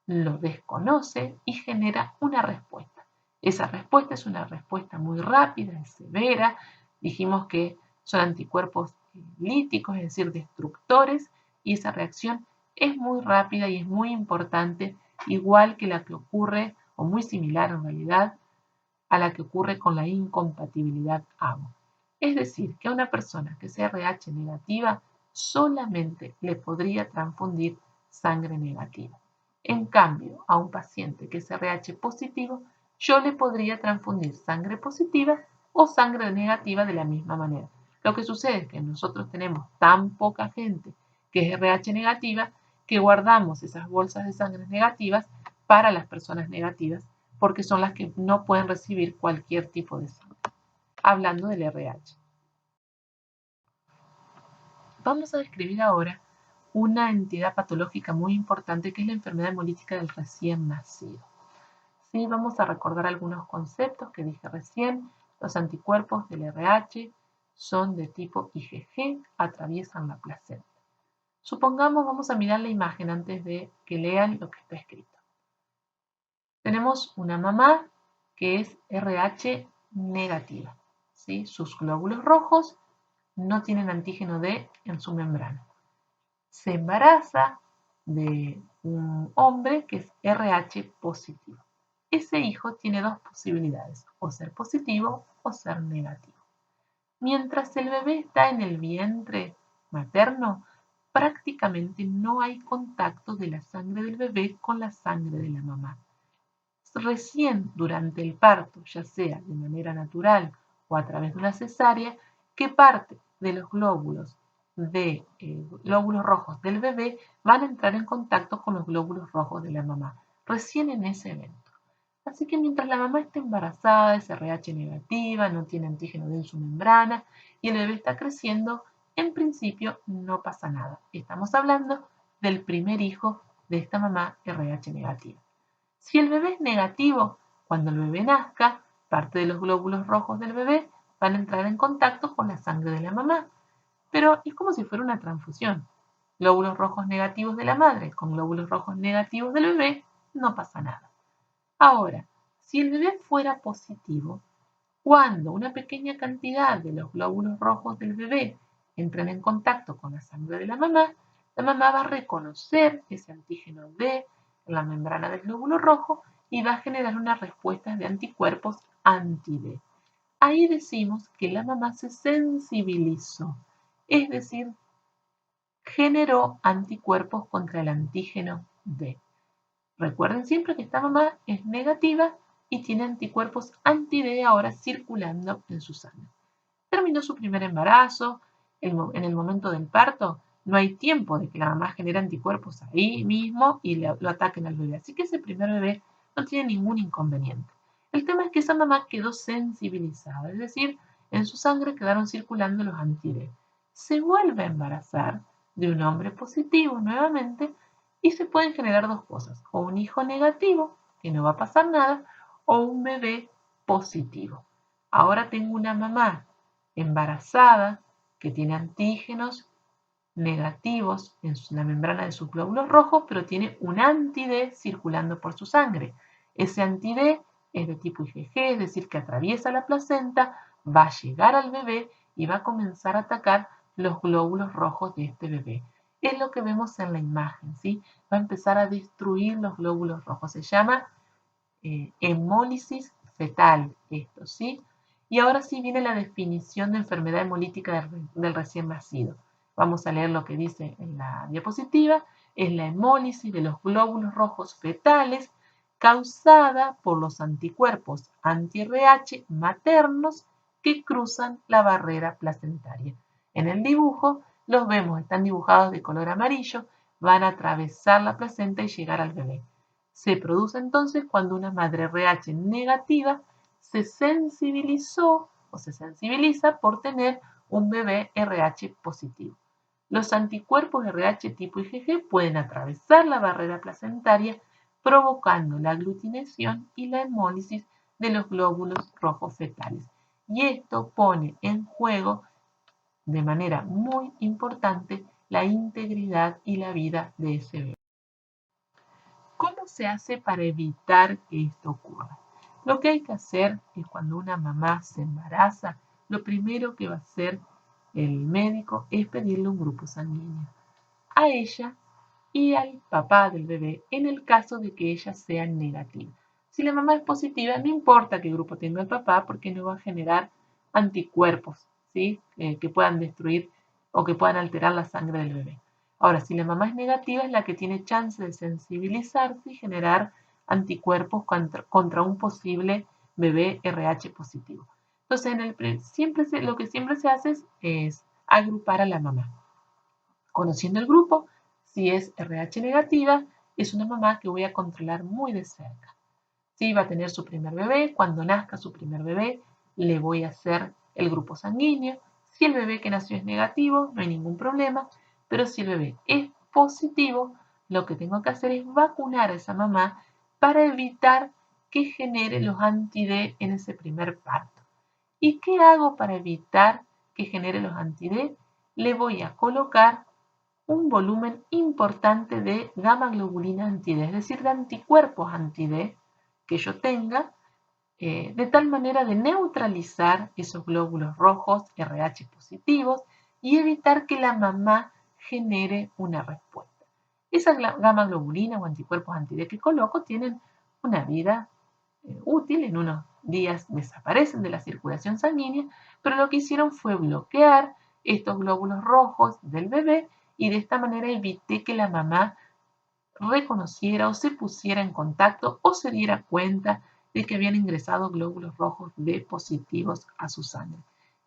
lo desconoce y genera una respuesta. Esa respuesta es una respuesta muy rápida, es severa. Dijimos que son anticuerpos líticos, es decir, destructores, y esa reacción es muy rápida y es muy importante, igual que la que ocurre, o muy similar en realidad, a la que ocurre con la incompatibilidad AMO. Es decir, que a una persona que sea RH negativa solamente le podría transfundir sangre negativa. En cambio, a un paciente que es RH positivo, yo le podría transfundir sangre positiva o sangre negativa de la misma manera. Lo que sucede es que nosotros tenemos tan poca gente que es RH negativa que guardamos esas bolsas de sangre negativas para las personas negativas porque son las que no pueden recibir cualquier tipo de sangre. Hablando del RH. Vamos a describir ahora una entidad patológica muy importante que es la enfermedad hemolítica del recién nacido. Sí, vamos a recordar algunos conceptos que dije recién. Los anticuerpos del RH son de tipo IgG, atraviesan la placenta. Supongamos, vamos a mirar la imagen antes de que lean lo que está escrito. Tenemos una mamá que es RH negativa, ¿sí? Sus glóbulos rojos no tienen antígeno D en su membrana. Se embaraza de un hombre que es RH positivo. Ese hijo tiene dos posibilidades, o ser positivo o ser negativo. Mientras el bebé está en el vientre materno, prácticamente no hay contacto de la sangre del bebé con la sangre de la mamá. Recién durante el parto, ya sea de manera natural o a través de una cesárea, que parte de los glóbulos rojos del bebé van a entrar en contacto con los glóbulos rojos de la mamá, recién en ese evento. Así que mientras la mamá está embarazada, es RH negativa, no tiene antígeno D en su membrana y el bebé está creciendo, en principio no pasa nada. Estamos hablando del primer hijo de esta mamá RH negativa. Si el bebé es negativo, cuando el bebé nazca, parte de los glóbulos rojos del bebé van a entrar en contacto con la sangre de la mamá. Pero es como si fuera una transfusión. Glóbulos rojos negativos de la madre con glóbulos rojos negativos del bebé, no pasa nada. Ahora, si el bebé fuera positivo, cuando una pequeña cantidad de los glóbulos rojos del bebé entren en contacto con la sangre de la mamá va a reconocer ese antígeno D en la membrana del glóbulo rojo y va a generar unas respuestas de anticuerpos anti-D. Ahí decimos que la mamá se sensibilizó, es decir, generó anticuerpos contra el antígeno D. Recuerden siempre que esta mamá es negativa y tiene anticuerpos anti-D ahora circulando en su sangre. Terminó su primer embarazo, en el momento del parto, no hay tiempo de que la mamá genere anticuerpos ahí mismo y lo ataquen al bebé. Así que ese primer bebé no tiene ningún inconveniente. El tema es que esa mamá quedó sensibilizada, es decir, en su sangre quedaron circulando los anti-D. Se vuelve a embarazar de un hombre positivo nuevamente y se pueden generar dos cosas, o un hijo negativo, que no va a pasar nada, o un bebé positivo. Ahora tengo una mamá embarazada que tiene antígenos negativos en la membrana de sus glóbulos rojos, pero tiene un anti-D circulando por su sangre. Ese anti-D es de tipo IgG, es decir, que atraviesa la placenta, va a llegar al bebé y va a comenzar a atacar los glóbulos rojos de este bebé. Es lo que vemos en la imagen, ¿sí? Va a empezar a destruir los glóbulos rojos. Se llama hemólisis fetal, esto, ¿sí? Y ahora sí viene la definición de enfermedad hemolítica del recién nacido. Vamos a leer lo que dice en la diapositiva. Es la hemólisis de los glóbulos rojos fetales causada por los anticuerpos anti-RH maternos que cruzan la barrera placentaria. En el dibujo los vemos, están dibujados de color amarillo, van a atravesar la placenta y llegar al bebé. Se produce entonces cuando una madre RH negativa se sensibilizó o se sensibiliza por tener un bebé RH positivo. Los anticuerpos RH tipo IgG pueden atravesar la barrera placentaria provocando la aglutinación y la hemólisis de los glóbulos rojos fetales. Y esto pone en juego de manera muy importante la integridad y la vida de ese bebé. ¿Cómo se hace para evitar que esto ocurra? Lo que hay que hacer es cuando una mamá se embaraza, lo primero que va a hacer el médico es pedirle un grupo sanguíneo a ella y al papá del bebé en el caso de que ella sea negativa. Si la mamá es positiva, no importa qué grupo tenga el papá porque no va a generar anticuerpos, ¿sí? Que puedan destruir o que puedan alterar la sangre del bebé. Ahora, si la mamá es negativa, es la que tiene chance de sensibilizarse y generar anticuerpos contra un posible bebé RH positivo. Entonces, lo que siempre se hace es agrupar a la mamá. Conociendo el grupo, si es RH negativa, es una mamá que voy a controlar muy de cerca. Si va a tener su primer bebé, cuando nazca su primer bebé, le voy a hacer el grupo sanguíneo. Si el bebé que nació es negativo, no hay ningún problema, pero si el bebé es positivo, lo que tengo que hacer es vacunar a esa mamá para evitar que genere los anti-D en ese primer parto. ¿Y qué hago para evitar que genere los anti-D? Le voy a colocar un volumen importante de gamma globulina anti-D, es decir, de anticuerpos anti-D que yo tenga, de tal manera de neutralizar esos glóbulos rojos RH positivos y evitar que la mamá genere una respuesta. Esa gamma globulina o anticuerpos anti-D que coloco tienen una vida útil, en unos días desaparecen de la circulación sanguínea, pero lo que hicieron fue bloquear estos glóbulos rojos del bebé y de esta manera evité que la mamá reconociera o se pusiera en contacto o se diera cuenta de que habían ingresado glóbulos rojos D positivos a su sangre.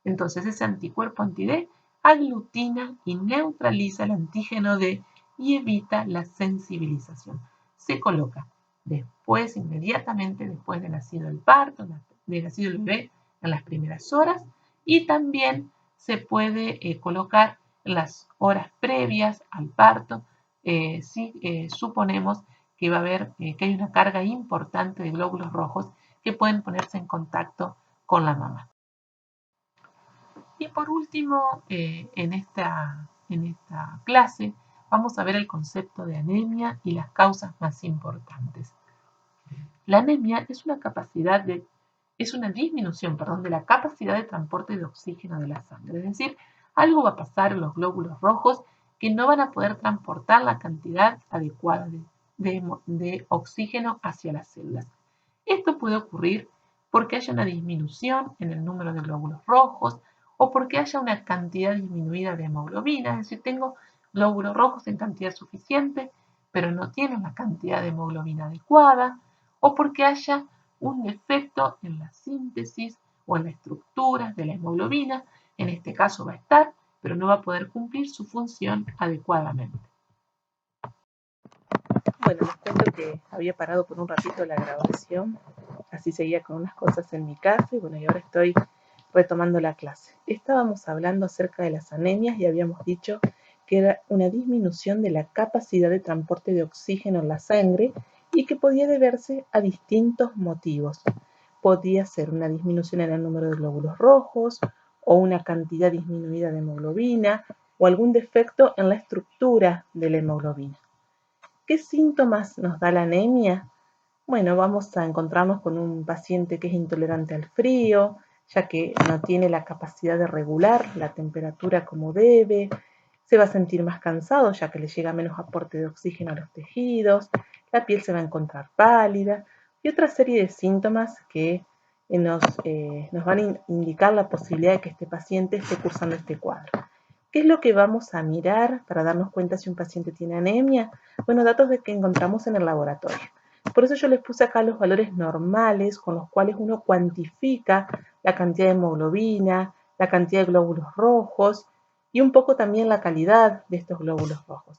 Entonces ese anticuerpo anti-D aglutina y neutraliza el antígeno D y evita la sensibilización. Se coloca después, inmediatamente después de nacido el parto, de nacido el bebé, en las primeras horas, y también se puede colocar en las horas previas al parto si suponemos que va a haber, que hay una carga importante de glóbulos rojos que pueden ponerse en contacto con la mamá. Y por último, en esta clase vamos a ver el concepto de anemia y las causas más importantes. La anemia es una disminución, de la capacidad de transporte de oxígeno de la sangre. Es decir, algo va a pasar en los glóbulos rojos que no van a poder transportar la cantidad adecuada de oxígeno hacia las células. Esto puede ocurrir porque haya una disminución en el número de glóbulos rojos o porque haya una cantidad disminuida de hemoglobina, es decir, tengo glóbulos rojos en cantidad suficiente, pero no tienen la cantidad de hemoglobina adecuada, o porque haya un defecto en la síntesis o en la estructura de la hemoglobina. En este caso va a estar, pero no va a poder cumplir su función adecuadamente. Bueno, les cuento que había parado por un ratito la grabación, así seguía con unas cosas en mi casa y bueno, y ahora estoy retomando la clase. Estábamos hablando acerca de las anemias y habíamos dicho que era una disminución de la capacidad de transporte de oxígeno en la sangre y que podía deberse a distintos motivos. Podía ser una disminución en el número de glóbulos rojos o una cantidad disminuida de hemoglobina o algún defecto en la estructura de la hemoglobina. ¿Qué síntomas nos da la anemia? Bueno, vamos a encontrarnos con un paciente que es intolerante al frío, ya que no tiene la capacidad de regular la temperatura como debe, se va a sentir más cansado ya que le llega menos aporte de oxígeno a los tejidos, la piel se va a encontrar pálida y otra serie de síntomas que nos van a indicar la posibilidad de que este paciente esté cursando este cuadro. ¿Qué es lo que vamos a mirar para darnos cuenta si un paciente tiene anemia? Bueno, datos que encontramos en el laboratorio. Por eso yo les puse acá los valores normales con los cuales uno cuantifica la cantidad de hemoglobina, la cantidad de glóbulos rojos y un poco también la calidad de estos glóbulos rojos.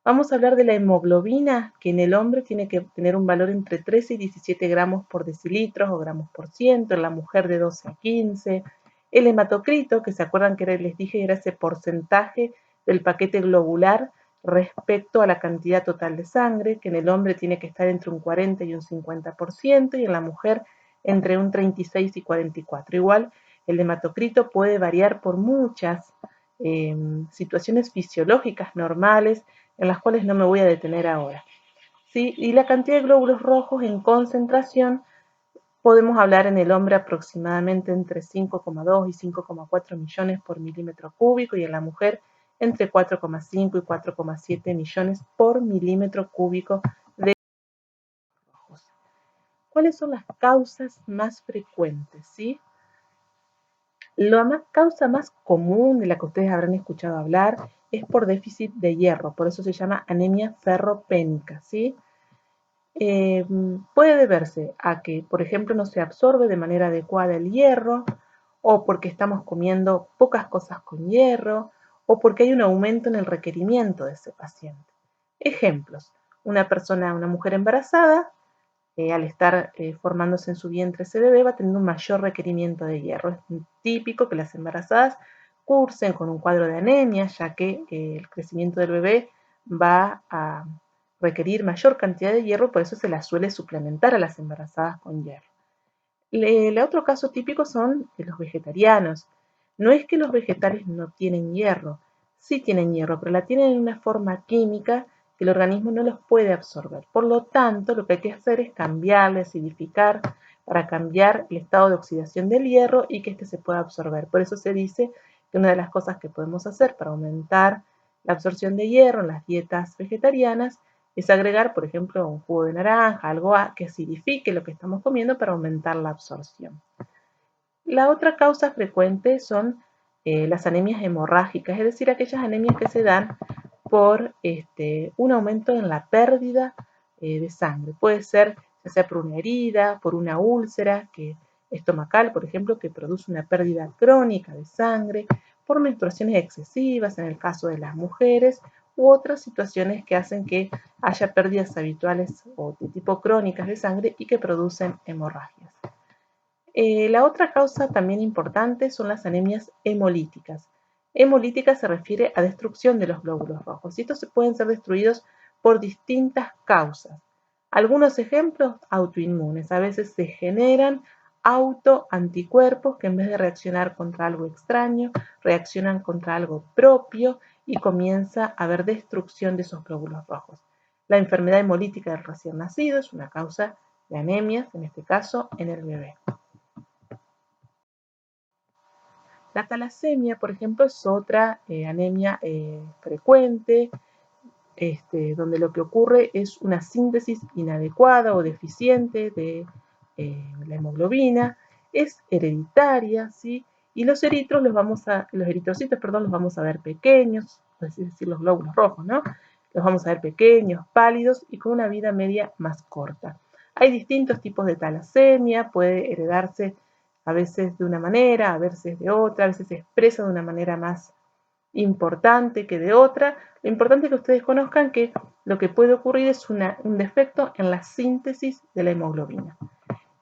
Vamos a hablar de la hemoglobina, que en el hombre tiene que tener un valor entre 13 y 17 gramos por decilitros o gramos por ciento, en la mujer de 12 a 15. El hematocrito, que se acuerdan que les dije era ese porcentaje del paquete globular respecto a la cantidad total de sangre, que en el hombre tiene que estar entre un 40 y un 50%, y en la mujer entre un 36 y 44. Igual, el hematocrito puede variar por muchas situaciones fisiológicas normales, en las cuales no me voy a detener ahora. ¿Sí? Y la cantidad de glóbulos rojos en concentración podemos hablar en el hombre aproximadamente entre 5,2 y 5,4 millones por milímetro cúbico y en la mujer entre 4,5 y 4,7 millones por milímetro cúbico de rojos. ¿Cuáles son las causas más frecuentes? ¿Sí? La causa más común de la que ustedes habrán escuchado hablar es por déficit de hierro, por eso se llama anemia ferropénica, ¿sí? Puede deberse a que, por ejemplo, no se absorbe de manera adecuada el hierro, o porque estamos comiendo pocas cosas con hierro, o porque hay un aumento en el requerimiento de ese paciente. Ejemplos: una mujer embarazada, al estar formándose en su vientre ese bebé, va a tener un mayor requerimiento de hierro. Es típico que las embarazadas cursen con un cuadro de anemia, ya que el crecimiento del bebé va a requerir mayor cantidad de hierro, por eso se la suele suplementar a las embarazadas con hierro. El otro caso típico son los vegetarianos. No es que los vegetales no tienen hierro, sí tienen hierro, pero la tienen en una forma química que el organismo no los puede absorber. Por lo tanto, lo que hay que hacer es cambiarle, acidificar, para cambiar el estado de oxidación del hierro y que éste se pueda absorber. Por eso se dice que una de las cosas que podemos hacer para aumentar la absorción de hierro en las dietas vegetarianas es agregar, por ejemplo, un jugo de naranja, algo que acidifique lo que estamos comiendo para aumentar la absorción. La otra causa frecuente son las anemias hemorrágicas, es decir, aquellas anemias que se dan por un aumento en la pérdida de sangre. Puede ser ya sea por una herida, por una úlcera estomacal, por ejemplo, que produce una pérdida crónica de sangre, por menstruaciones excesivas en el caso de las mujeres, u otras situaciones que hacen que haya pérdidas habituales o de tipo crónicas de sangre y que producen hemorragias. La otra causa también importante son las anemias hemolíticas. Hemolítica se refiere a destrucción de los glóbulos rojos y estos pueden ser destruidos por distintas causas. Algunos ejemplos: autoinmunes. A veces se generan autoanticuerpos que en vez de reaccionar contra algo extraño, reaccionan contra algo propio y comienza a haber destrucción de esos glóbulos rojos. La enfermedad hemolítica del recién nacido es una causa de anemias, en este caso en el bebé. La talasemia, por ejemplo, es otra anemia frecuente, donde lo que ocurre es una síntesis inadecuada o deficiente de la hemoglobina, es hereditaria, ¿sí? Y los eritrocitos los vamos a ver pequeños, es decir, los glóbulos rojos, ¿no? Los vamos a ver pequeños, pálidos y con una vida media más corta. Hay distintos tipos de talasemia, puede heredarse a veces de una manera, a veces de otra, a veces se expresa de una manera más importante que de otra. Lo importante es que ustedes conozcan que lo que puede ocurrir es un defecto en la síntesis de la hemoglobina.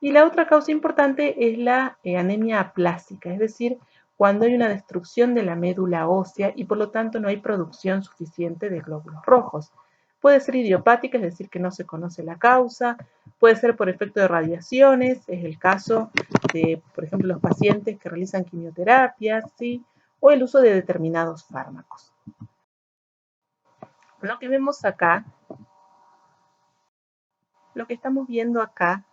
Y la otra causa importante es la anemia aplásica, es decir, cuando hay una destrucción de la médula ósea y por lo tanto no hay producción suficiente de glóbulos rojos. Puede ser idiopática, es decir, que no se conoce la causa, puede ser por efecto de radiaciones, es el caso de, por ejemplo, los pacientes que realizan quimioterapias, ¿sí? O el uso de determinados fármacos. Lo que vemos acá, lo que estamos viendo acá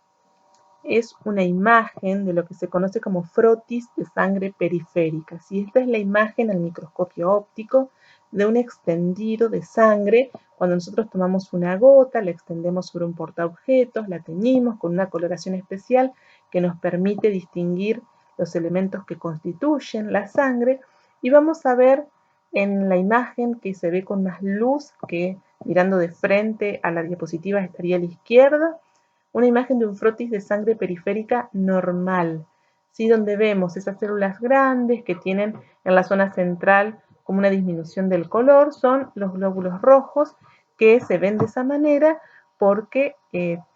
es una imagen de lo que se conoce como frotis de sangre periférica. ¿Sí? Esta es la imagen al microscopio óptico de un extendido de sangre. Cuando nosotros tomamos una gota, la extendemos sobre un portaobjetos, la teñimos con una coloración especial que nos permite distinguir los elementos que constituyen la sangre y vamos a ver en la imagen que se ve con más luz que mirando de frente a la diapositiva estaría a la izquierda, una imagen de un frotis de sangre periférica normal, ¿sí? Donde vemos esas células grandes que tienen en la zona central como una disminución del color, son los glóbulos rojos que se ven de esa manera porque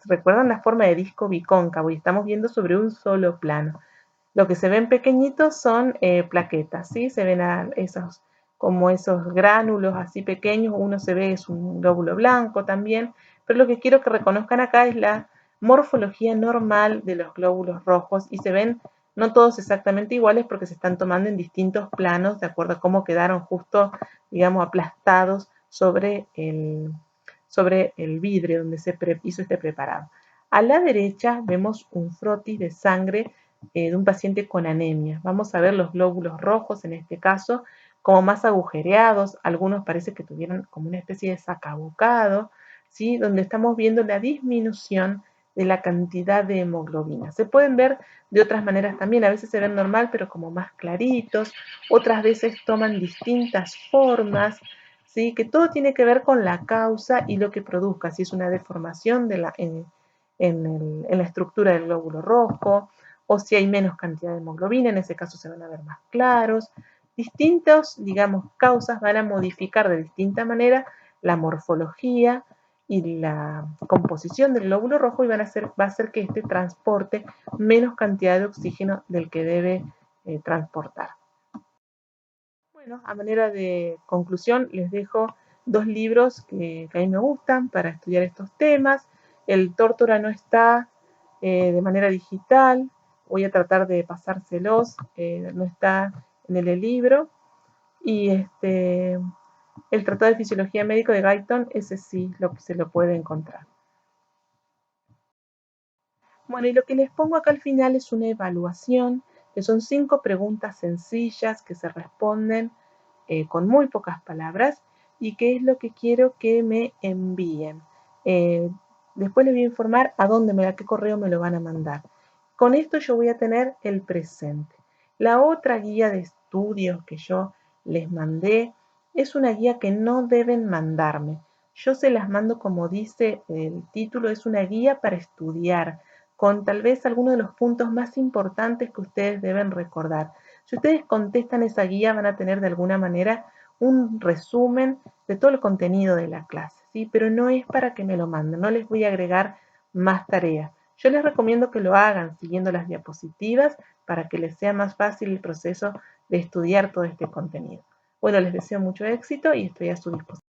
recuerdan la forma de disco bicóncavo y estamos viendo sobre un solo plano. Lo que se ven pequeñitos son plaquetas, ¿sí? Se ven como esos gránulos así pequeños, uno se ve es un glóbulo blanco también, pero lo que quiero que reconozcan acá es la morfología normal de los glóbulos rojos y se ven no todos exactamente iguales porque se están tomando en distintos planos de acuerdo a cómo quedaron justo, digamos, aplastados sobre el vidrio donde se hizo este preparado. A la derecha vemos un frotis de sangre de un paciente con anemia. Vamos a ver los glóbulos rojos en este caso como más agujereados, algunos parece que tuvieran como una especie de sacabocado, ¿sí? Donde estamos viendo la disminución de la cantidad de hemoglobina. Se pueden ver de otras maneras también, a veces se ven normal pero como más claritos, otras veces toman distintas formas, ¿sí? Que todo tiene que ver con la causa y lo que produzca, si es una deformación en la estructura del glóbulo rojo, o si hay menos cantidad de hemoglobina, en ese caso se van a ver más claros. Distintas, digamos, causas van a modificar de distinta manera la morfología y la composición del glóbulo rojo y va a hacer que este transporte menos cantidad de oxígeno del que debe transportar. Bueno, a manera de conclusión les dejo dos libros que a mí me gustan para estudiar estos temas. El Tórtora no está de manera digital, voy a tratar de pasárselos, no está en el libro. Y el Tratado de Fisiología Médica de Guyton, ese sí se lo puede encontrar. Bueno, y lo que les pongo acá al final es una evaluación, que son 5 preguntas sencillas que se responden con muy pocas palabras y que es lo que quiero que me envíen. Después les voy a informar a qué correo me lo van a mandar. Con esto yo voy a tener el presente. La otra guía de estudios que yo les mandé es una guía que no deben mandarme. Yo se las mando como dice el título, es una guía para estudiar, con tal vez algunos de los puntos más importantes que ustedes deben recordar. Si ustedes contestan esa guía van a tener de alguna manera un resumen de todo el contenido de la clase, ¿sí? Pero no es para que me lo manden, no les voy a agregar más tareas. Yo les recomiendo que lo hagan siguiendo las diapositivas para que les sea más fácil el proceso de estudiar todo este contenido. Bueno, les deseo mucho éxito y estoy a su disposición.